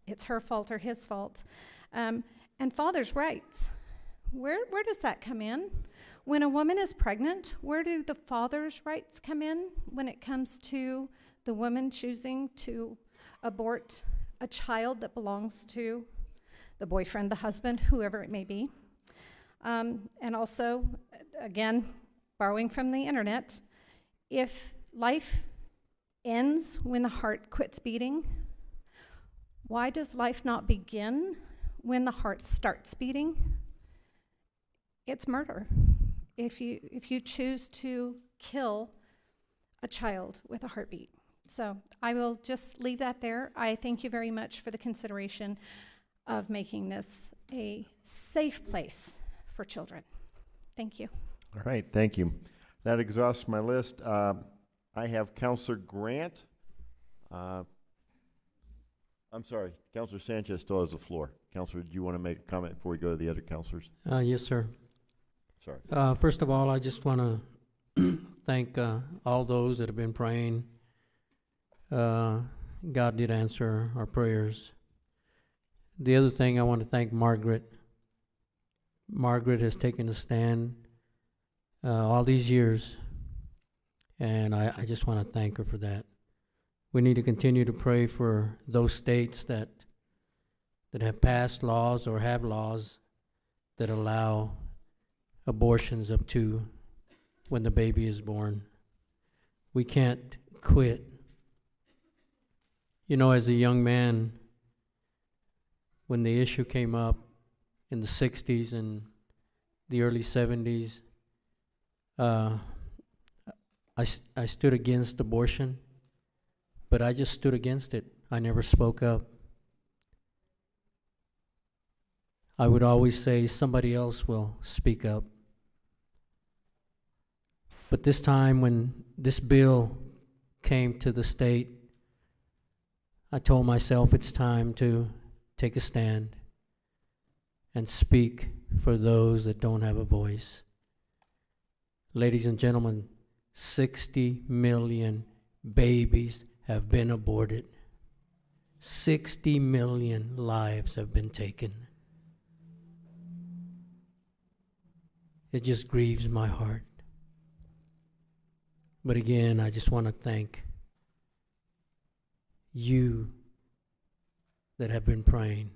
it's her fault or his fault. And father's rights, where does that come in? When a woman is pregnant, where do the father's rights come in when it comes to the woman choosing to abort a child that belongs to the boyfriend, the husband, whoever it may be? And also, again, borrowing from the internet, if life ends when the heart quits beating, why does life not begin when the heart starts beating? It's murder. If you choose to kill a child with a heartbeat. So I will just leave that there. I thank you very much for the consideration of making this a safe place for children. Thank you. All right, thank you. That exhausts my list. I have Councilor Grant. I'm sorry, Councilor Sanchez still has the floor. Councilor, do you want to make a comment before we go to the other councilors? Yes, sir. Sorry. First of all, I just want to thank all those that have been praying. God did answer our prayers. The other thing, I want to thank Margaret. Margaret has taken a stand all these years, and I just want to thank her for that. We need to continue to pray for those states that have passed laws or have laws that allow abortions up to when the baby is born. We can't quit. You know, as a young man, when the issue came up in the 60s and the early 70s, I stood against abortion, but I just stood against it. I never spoke up. I would always say somebody else will speak up. But this time when this bill came to the state, I told myself it's time to take a stand and speak for those that don't have a voice. Ladies and gentlemen, 60 million babies have been aborted. 60 million lives have been taken. It just grieves my heart. But again, I just want to thank you that have been praying.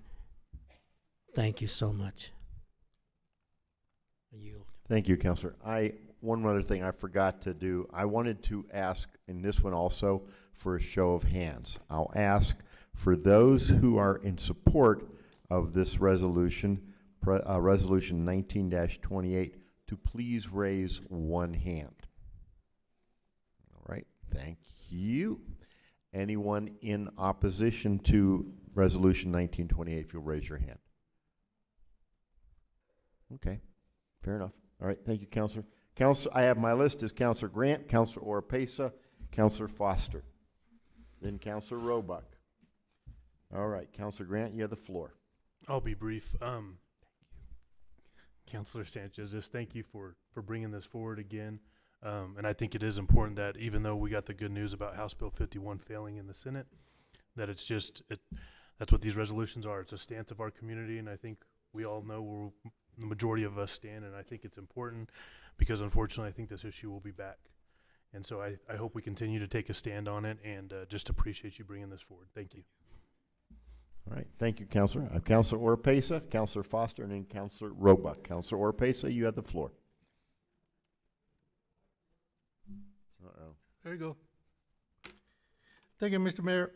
Thank you so much. I yield. Thank you, Counselor. One other thing I forgot to do, I wanted to ask in this one also for a show of hands. I'll ask for those who are in support of this resolution, Resolution 19-28, to please raise one hand. All right, thank you. Anyone in opposition to Resolution 1928, if you'll raise your hand. Okay, fair enough. All right, thank you, Counselor. I have my list is Counselor Grant, Counselor Oropesa, Counselor Foster, then Counselor Roebuck. All right, Counselor Grant, you have the floor. I'll be brief. Counselor Sanchez, just thank you for bringing this forward again. And I think it is important that even though we got the good news about House Bill 51 failing in the Senate, that it's just, that's what these resolutions are. It's a stance of our community, and I think we all know where the majority of us stand, and I think it's important because unfortunately I think this issue will be back. And so I hope we continue to take a stand on it, and just appreciate you bringing this forward. Thank you. All right, thank you, Counselor. Counselor Oropesa, Counselor Foster, and then Counselor Roebuck. Counselor Oropesa, you have the floor. There you go. Thank you, Mr. Mayor.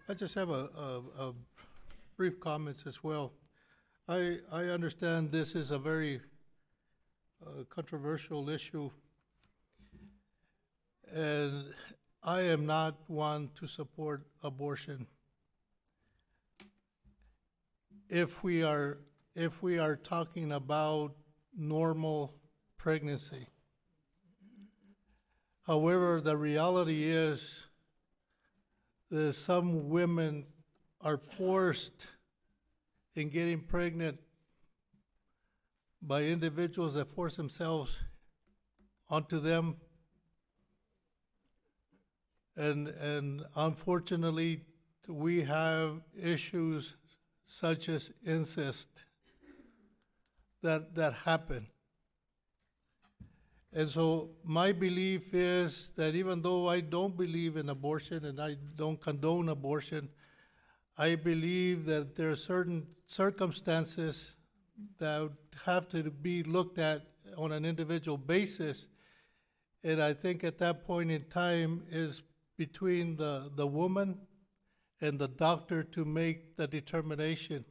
I just have a brief comments as well. I understand this is a very controversial issue, and I am not one to support abortion. If we are talking about normal pregnancy. However, the reality is that some women are forced in getting pregnant by individuals that force themselves onto them. And unfortunately, we have issues such as incest that happen. And so my belief is that even though I don't believe in abortion and I don't condone abortion, I believe that there are certain circumstances that have to be looked at on an individual basis. And I think at that point in time is between the woman and the doctor to make the determination.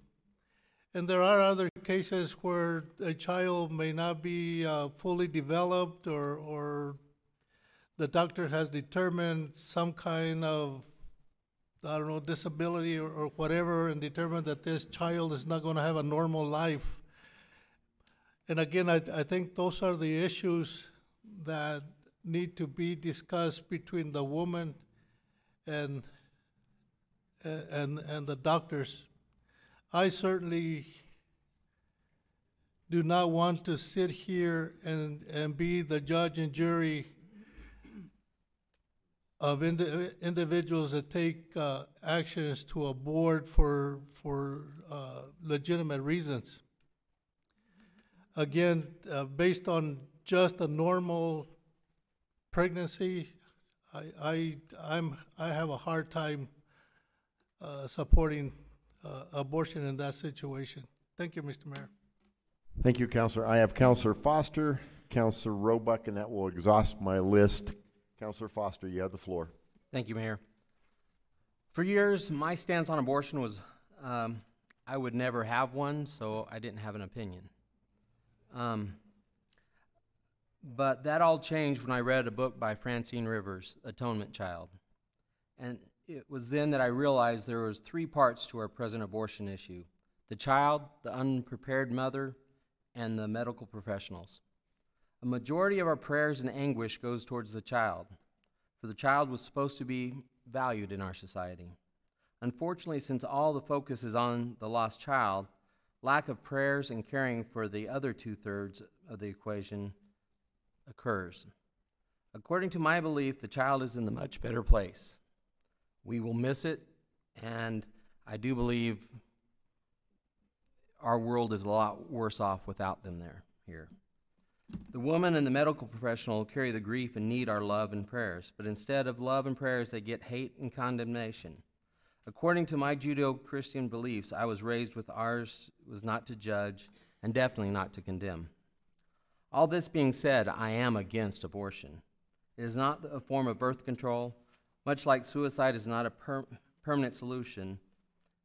And there are other cases where a child may not be fully developed, or the doctor has determined some kind of, I don't know, disability or whatever, and determined that this child is not going to have a normal life. And again, I think those are the issues that need to be discussed between the woman and the doctors. I certainly do not want to sit here and be the judge and jury of individuals that take actions to abort for legitimate reasons. Again, based on just a normal pregnancy, I have a hard time supporting abortion in that situation. Thank you, Mr. Mayor. Thank you, Counselor. I have Counselor Foster, Counselor Roebuck, and that will exhaust my list. Counselor Foster, you have the floor. Thank you, Mayor. For years, my stance on abortion was I would never have one, so I didn't have an opinion. But that all changed when I read a book by Francine Rivers, Atonement Child. And it was then that I realized there was 3 parts to our present abortion issue: the child, the unprepared mother, and the medical professionals. A majority of our prayers and anguish goes towards the child, for the child was supposed to be valued in our society. Unfortunately, since all the focus is on the lost child, lack of prayers and caring for the other 2/3 of the equation occurs. According to my belief, the child is in a much better place. We will miss it, and I do believe our world is a lot worse off without them here. The woman and the medical professional carry the grief and need our love and prayers, but instead of love and prayers, they get hate and condemnation. According to my Judeo-Christian beliefs, I was raised with ours was not to judge and definitely not to condemn. All this being said, I am against abortion. It is not a form of birth control, much like suicide is not a permanent solution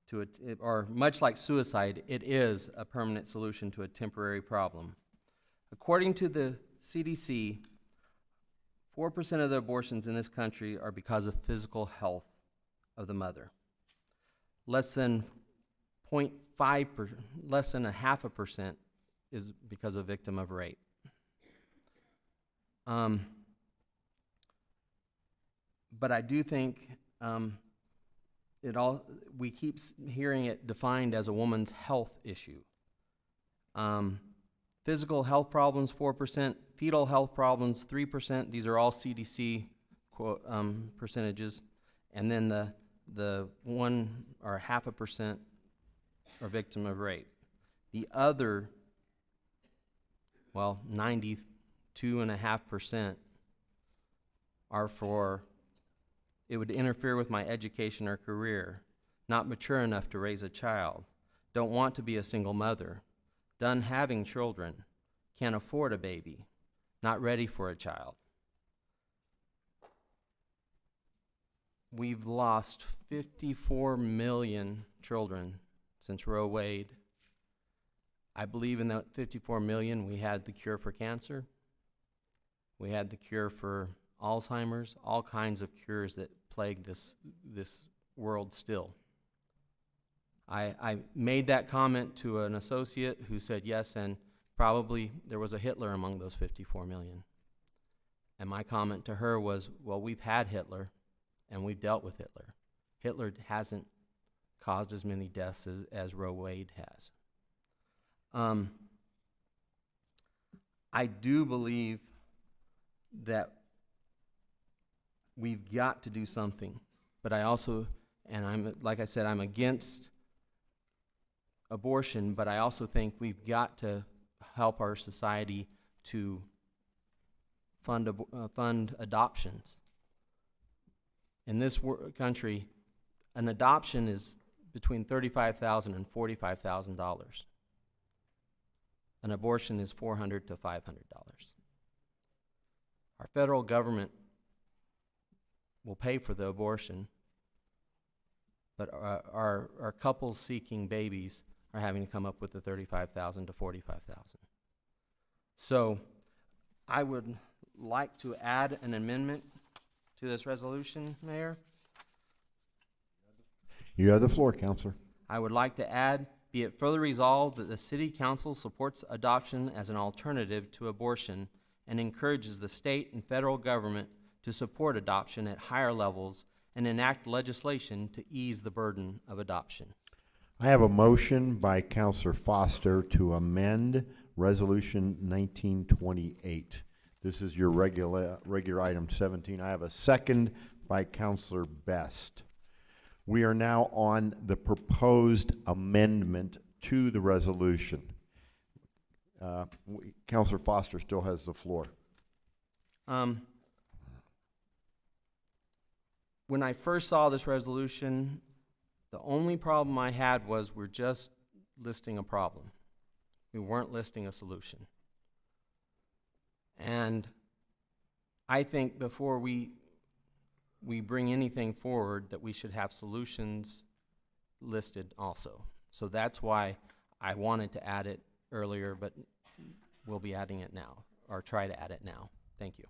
to or much like suicide, it is a permanent solution to a temporary problem. According to the CDC, 4% of the abortions in this country are because of physical health of the mother. Less than 0.5%, less than 0.5% is because of victim of rape. But I do think we keep hearing it defined as a woman's health issue. Physical health problems, 4%. Fetal health problems, 3%. These are all CDC percentages. And then the 1 or 0.5% are victim of rape. The other, well, 92.5% are for, it would interfere with my education or career, not mature enough to raise a child, don't want to be a single mother, done having children, can't afford a baby, not ready for a child. We've lost 54 million children since Roe Wade. I believe in that 54 million, we had the cure for cancer. We had the cure for Alzheimer's, all kinds of cures that plague this world still. I made that comment to an associate who said yes, and probably there was a Hitler among those 54 million. And my comment to her was, well, we've had Hitler, and we've dealt with Hitler. Hitler hasn't caused as many deaths as Roe Wade has. I do believe that we've got to do something, but I also, and like I said, I'm against abortion, but I also think we've got to help our society to fund adoptions. In this country, an adoption is between $35,000 and $45,000. An abortion is $400 to $500. Our federal government will pay for the abortion, but our couples seeking babies are having to come up with the $35,000 to $45,000. So I would like to add an amendment to this resolution, Mayor. You have the floor, Counselor. I would like to add, be it further resolved that the City Council supports adoption as an alternative to abortion and encourages the state and federal government to support adoption at higher levels and enact legislation to ease the burden of adoption. I have a motion by Counselor Foster to amend Resolution 1928. This is your regular item 17. I have a second by Counselor Best. We are now on the proposed amendment to the resolution. Counselor Foster still has the floor. When I first saw this resolution, the only problem I had was we're just listing a problem. We weren't listing a solution. And I think before we bring anything forward that we should have solutions listed also. So that's why I wanted to add it earlier, but we'll be adding it now, or try to add it now. Thank you.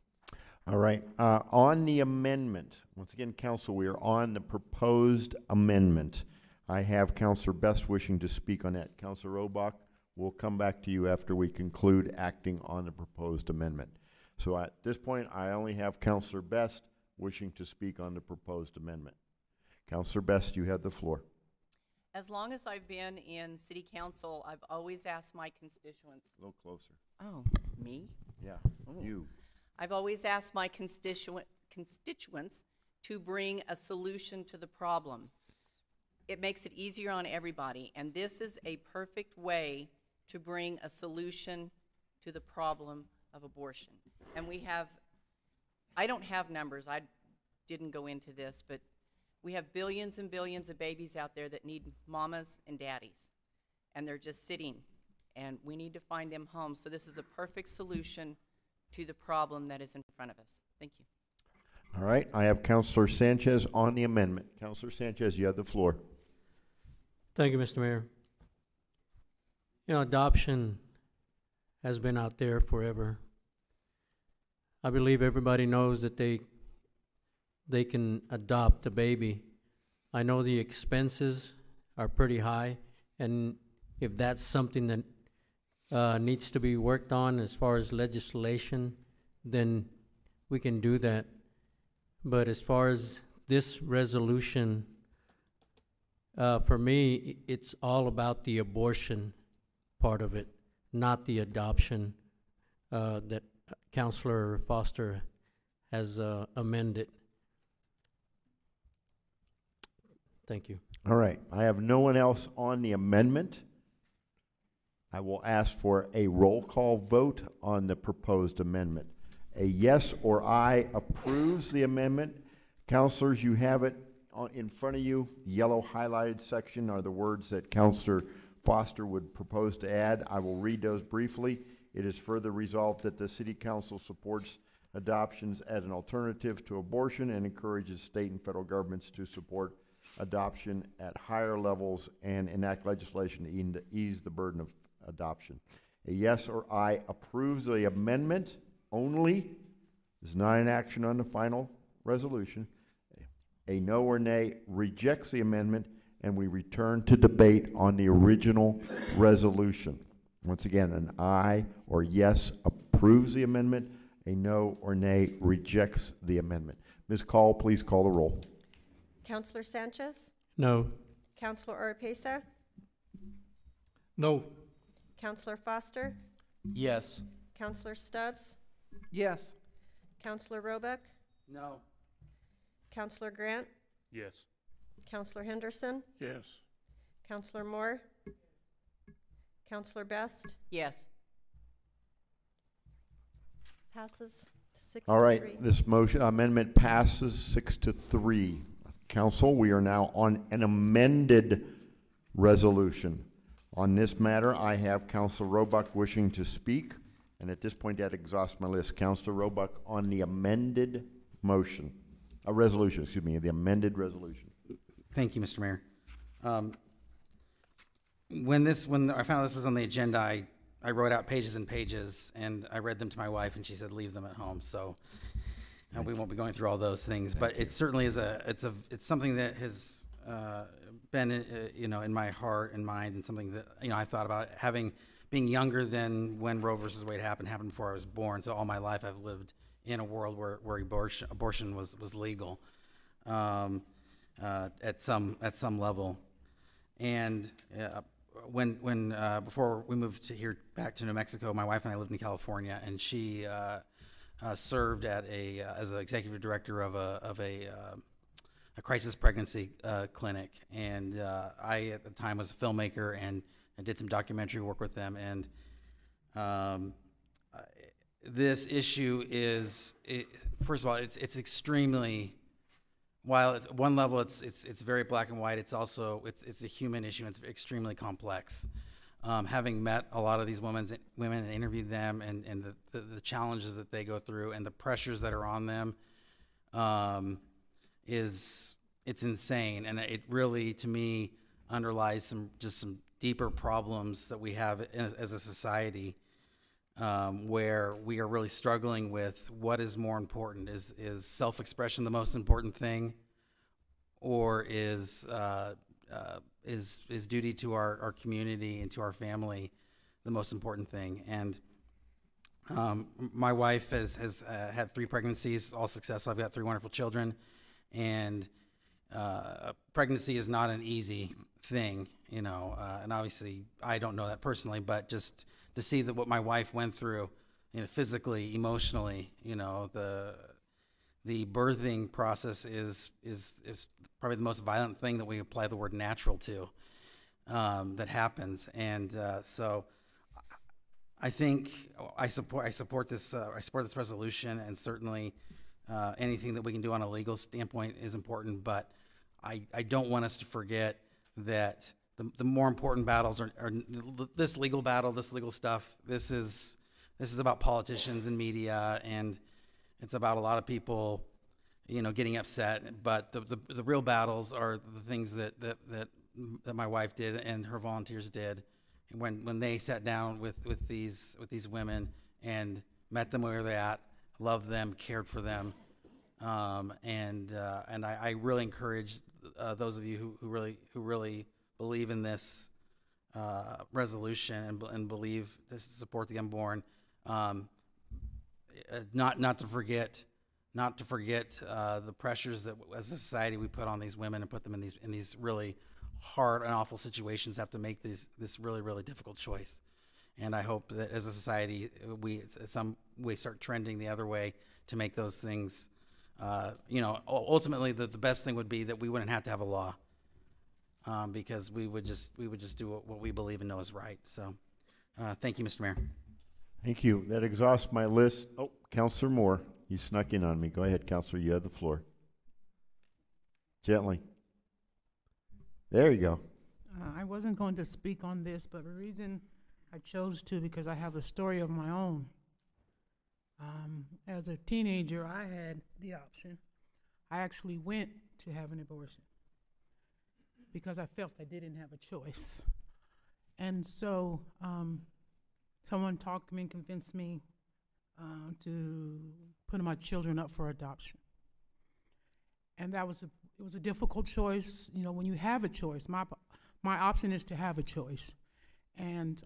All right. On the amendment, once again, Council, we are on the proposed amendment. I have Counselor Best wishing to speak on that. Counselor Robach, we'll come back to you after we conclude acting on the proposed amendment. So at this point, I only have Counselor Best wishing to speak on the proposed amendment. Counselor Best, you have the floor. As long as I've been in City Council, I've always asked my constituents. A little closer. Oh, me? Yeah, Oh. you. I've always asked my constituents to bring a solution to the problem. It makes it easier on everybody, and this is a perfect way to bring a solution to the problem of abortion. And we have, I don't have numbers, I didn't go into this, but we have billions and billions of babies out there that need mamas and daddies. And they're just sitting, and we need to find them homes. So this is a perfect solution to the problem that is in front of us. Thank you. All right, I have Councilor Sanchez on the amendment. Councilor Sanchez, you have the floor. Thank you, Mr. Mayor. You know, adoption has been out there forever. I believe everybody knows that they can adopt a baby. I know the expenses are pretty high, and if that's something that needs to be worked on as far as legislation, then we can do that. But as far as this resolution, for me, it's all about the abortion part of it, not the adoption that Councilor Foster has amended. Thank you. All right, I have no one else on the amendment. I will ask for a roll call vote on the proposed amendment. A yes or aye approves the amendment. Councilors, you have it in front of you. The yellow highlighted section are the words that Councilor Foster would propose to add. I will read those briefly. It is further resolved that the City Council supports adoptions as an alternative to abortion and encourages state and federal governments to support adoption at higher levels and enact legislation to ease the burden of adoption. A yes or aye approves the amendment only. Is not an action on the final resolution. A no or nay rejects the amendment, and we return to debate on the original resolution. Once again, an aye or yes approves the amendment. A no or nay rejects the amendment. Ms. Call, please call the roll. Councilor Sanchez? No. Councilor Oropesa? No. Councilor Foster? Yes. Councilor Stubbs? Yes. Councilor Roebuck? No. Councilor Grant? Yes. Councilor Henderson? Yes. Councilor Moore? Councilor Best? Yes. Passes 6 All to right, 3. this motion amendment passes 6-3. Council, we are now on an amended resolution. On this matter, I have Councilor Roebuck wishing to speak, and at this point, that exhausts my list. Councilor Roebuck on the amended motion, resolution, excuse me, the amended resolution. Thank you, Mr. Mayor. When I found this was on the agenda, I wrote out pages and pages, and I read them to my wife, and she said, leave them at home. So we won't be going through all those things, but it certainly is it's something that has been, in my heart and mind, and something that, I thought about being younger than when Roe versus Wade happened before I was born. So all my life I've lived in a world where abortion was legal at some level. And before we moved back to New Mexico, my wife and I lived in California, and she served as an executive director of a crisis pregnancy clinic. And I at the time was a filmmaker and I did some documentary work with them. And this issue is, first of all, it's extremely, while it's one level it's very black and white, it's also it's a human issue. It's extremely complex. Having met a lot of these women and interviewed them, and the challenges that they go through and the pressures that are on them, it's insane. And it really, to me, underlies some deeper problems that we have as a society, where we are really struggling with what is more important. Is self-expression the most important thing, or is duty to our community and to our family the most important thing? And my wife has had 3 pregnancies, all successful. I've got 3 wonderful children, and pregnancy is not an easy thing, and obviously I don't know that personally, but just to see that what my wife went through, physically, emotionally, the birthing process is probably the most violent thing that we apply the word natural to, that happens. And so I think I support this resolution, and certainly anything that we can do on a legal standpoint is important. But I don't want us to forget that the more important battles are this legal battle, this legal stuff. This is about politicians and media, and it's about a lot of people, getting upset. But the real battles are the things that my wife did and her volunteers did, and when they sat down with these women and met them where they're at, loved them, cared for them, and I really encourage those of you who really believe in this resolution and believe this to support the unborn, not to forget the pressures that as a society we put on these women and put them in these really hard and awful situations, have to make this really, really difficult choice. And I hope that as a society we start trending the other way to make those things, ultimately the best thing would be that we wouldn't have to have a law, because we would just do what we believe and know is right. So thank you, Mr. Mayor. Thank you. That exhausts my list. Oh, Councilor Moore, you snuck in on me. Go ahead, Councilor, you have the floor. Gently. There you go. I wasn't going to speak on this, but the reason I chose to, because I have a story of my own. As a teenager, I had the option. I actually went to have an abortion because I felt I didn't have a choice. And so someone talked to me and convinced me to put my children up for adoption. And it was a difficult choice. When you have a choice, my option is to have a choice. And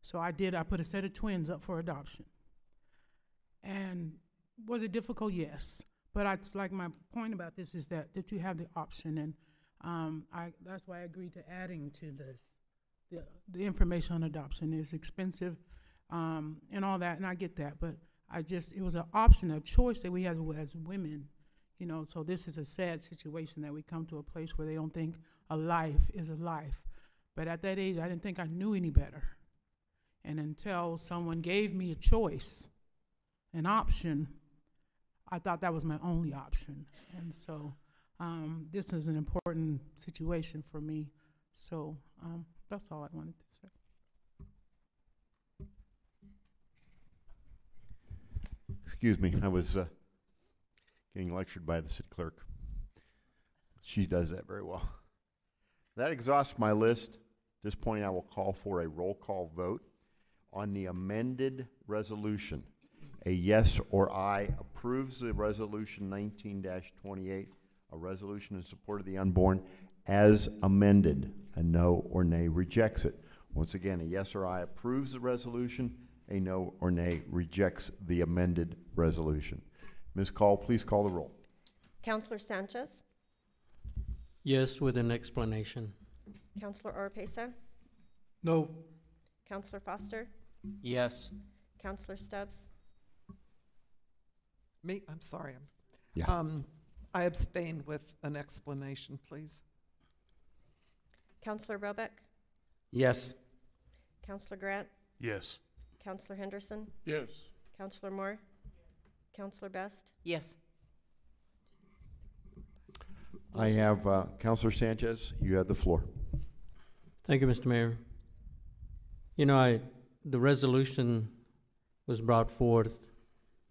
so I put a set of twins up for adoption. And was it difficult? Yes. But it's like my point about this is that you have the option. And that's why I agreed to adding to this. The information on adoption is expensive and all that, and I get that. But it was an option, a choice that we had as women. So this is a sad situation that we come to a place where they don't think a life is a life. But at that age, I didn't think I knew any better. And until someone gave me a choice, an option, I thought that was my only option. And so this is an important situation for me. So that's all I wanted to say. Excuse me, I was getting lectured by the city clerk. She does that very well. That exhausts my list. At this point, I will call for a roll call vote on the amended resolution. A yes or aye approves the resolution 19-28, a resolution in support of the unborn, as amended. A no or nay rejects it. Once again, a yes or aye approves the resolution. A no or nay rejects the amended resolution. Ms. Call, please call the roll. Councilor Sanchez, Yes, with an explanation. Councilor Oropesa, No. Councilor Foster, Yes. Councilor Stubbs, Me, I'm sorry. Yeah. I abstained with an explanation, please. Councilor Robeck, Yes. Councilor Grant, Yes. Councilor Henderson, Yes. Councilor Moore, Councilor Best, Yes. I have Councilor Sanchez, you have the floor. Thank you, Mr. Mayor. The resolution was brought forth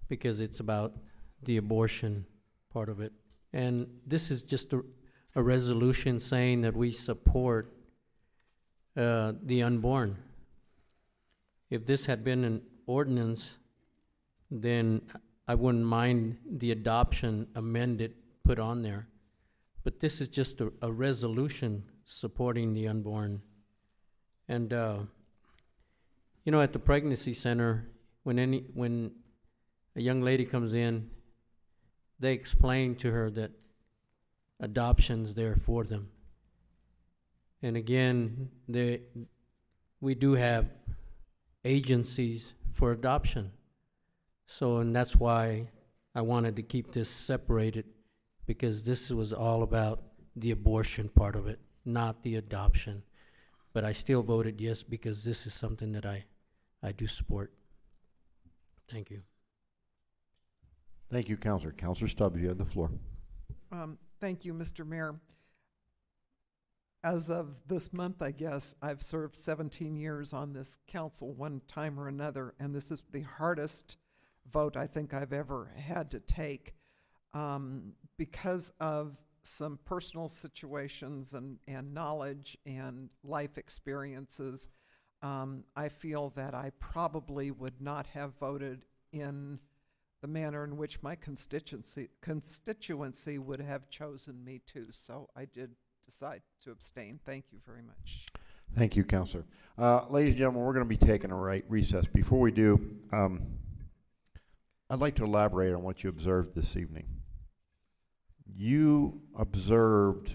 because it's about the abortion part of it. And this is just a resolution saying that we support the unborn. If this had been an ordinance, then I wouldn't mind the adoption amended, put on there. But this is just a resolution supporting the unborn. And, at the pregnancy center, when a young lady comes in, they explain to her that adoption's there for them. And again, we do have agencies for adoption. And that's why I wanted to keep this separated, because this was all about the abortion part of it, not the adoption. But I still voted yes because this is something that I I do support. Thank you. Thank you, Counselor. Counselor Stubbs, you have the floor. Thank you, Mr. Mayor. As of this month, I guess, I've served 17 years on this council one time or another, and this is the hardest vote I think I've ever had to take because of some personal situations and knowledge and life experiences. I feel that I probably would not have voted in the manner in which my constituency would have chosen me to. So I did decide to abstain. Thank you very much. Thank you, Counselor. Ladies and gentlemen, we're going to be taking a recess. Before we do, I'd like to elaborate on what you observed this evening. You observed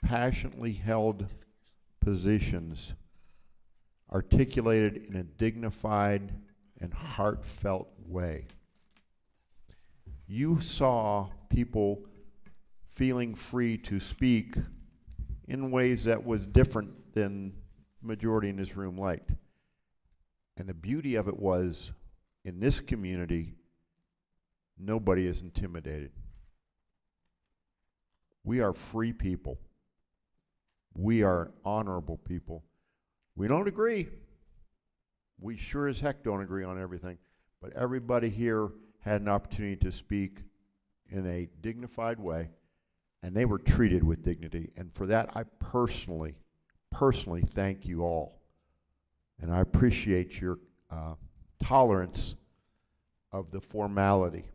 passionately held positions articulated in a dignified and heartfelt way. You saw people feeling free to speak in ways that was different than the majority in this room liked. And the beauty of it was, in this community, nobody is intimidated. We are free people. We are honorable people. We don't agree. We sure as heck don't agree on everything. But everybody here had an opportunity to speak in a dignified way, and they were treated with dignity. And for that, I personally thank you all. And I appreciate your tolerance of the formality,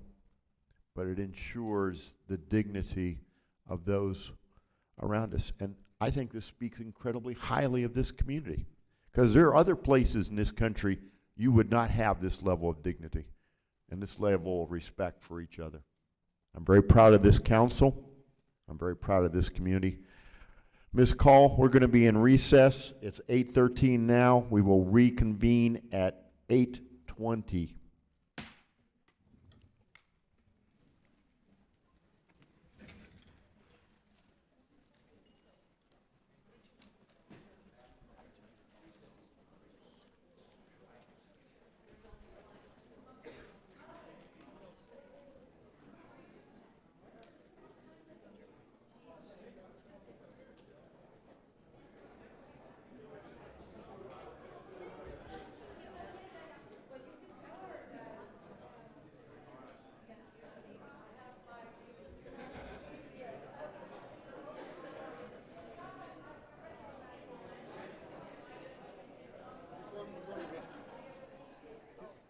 but it ensures the dignity of those around us. And I think this speaks incredibly highly of this community, because there are other places in this country you would not have this level of dignity and this level of respect for each other. I'm very proud of this council. I'm very proud of this community. Ms. Call, we're going to be in recess. It's 8:13 now. We will reconvene at 8:20.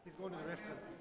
He's going to the restroom.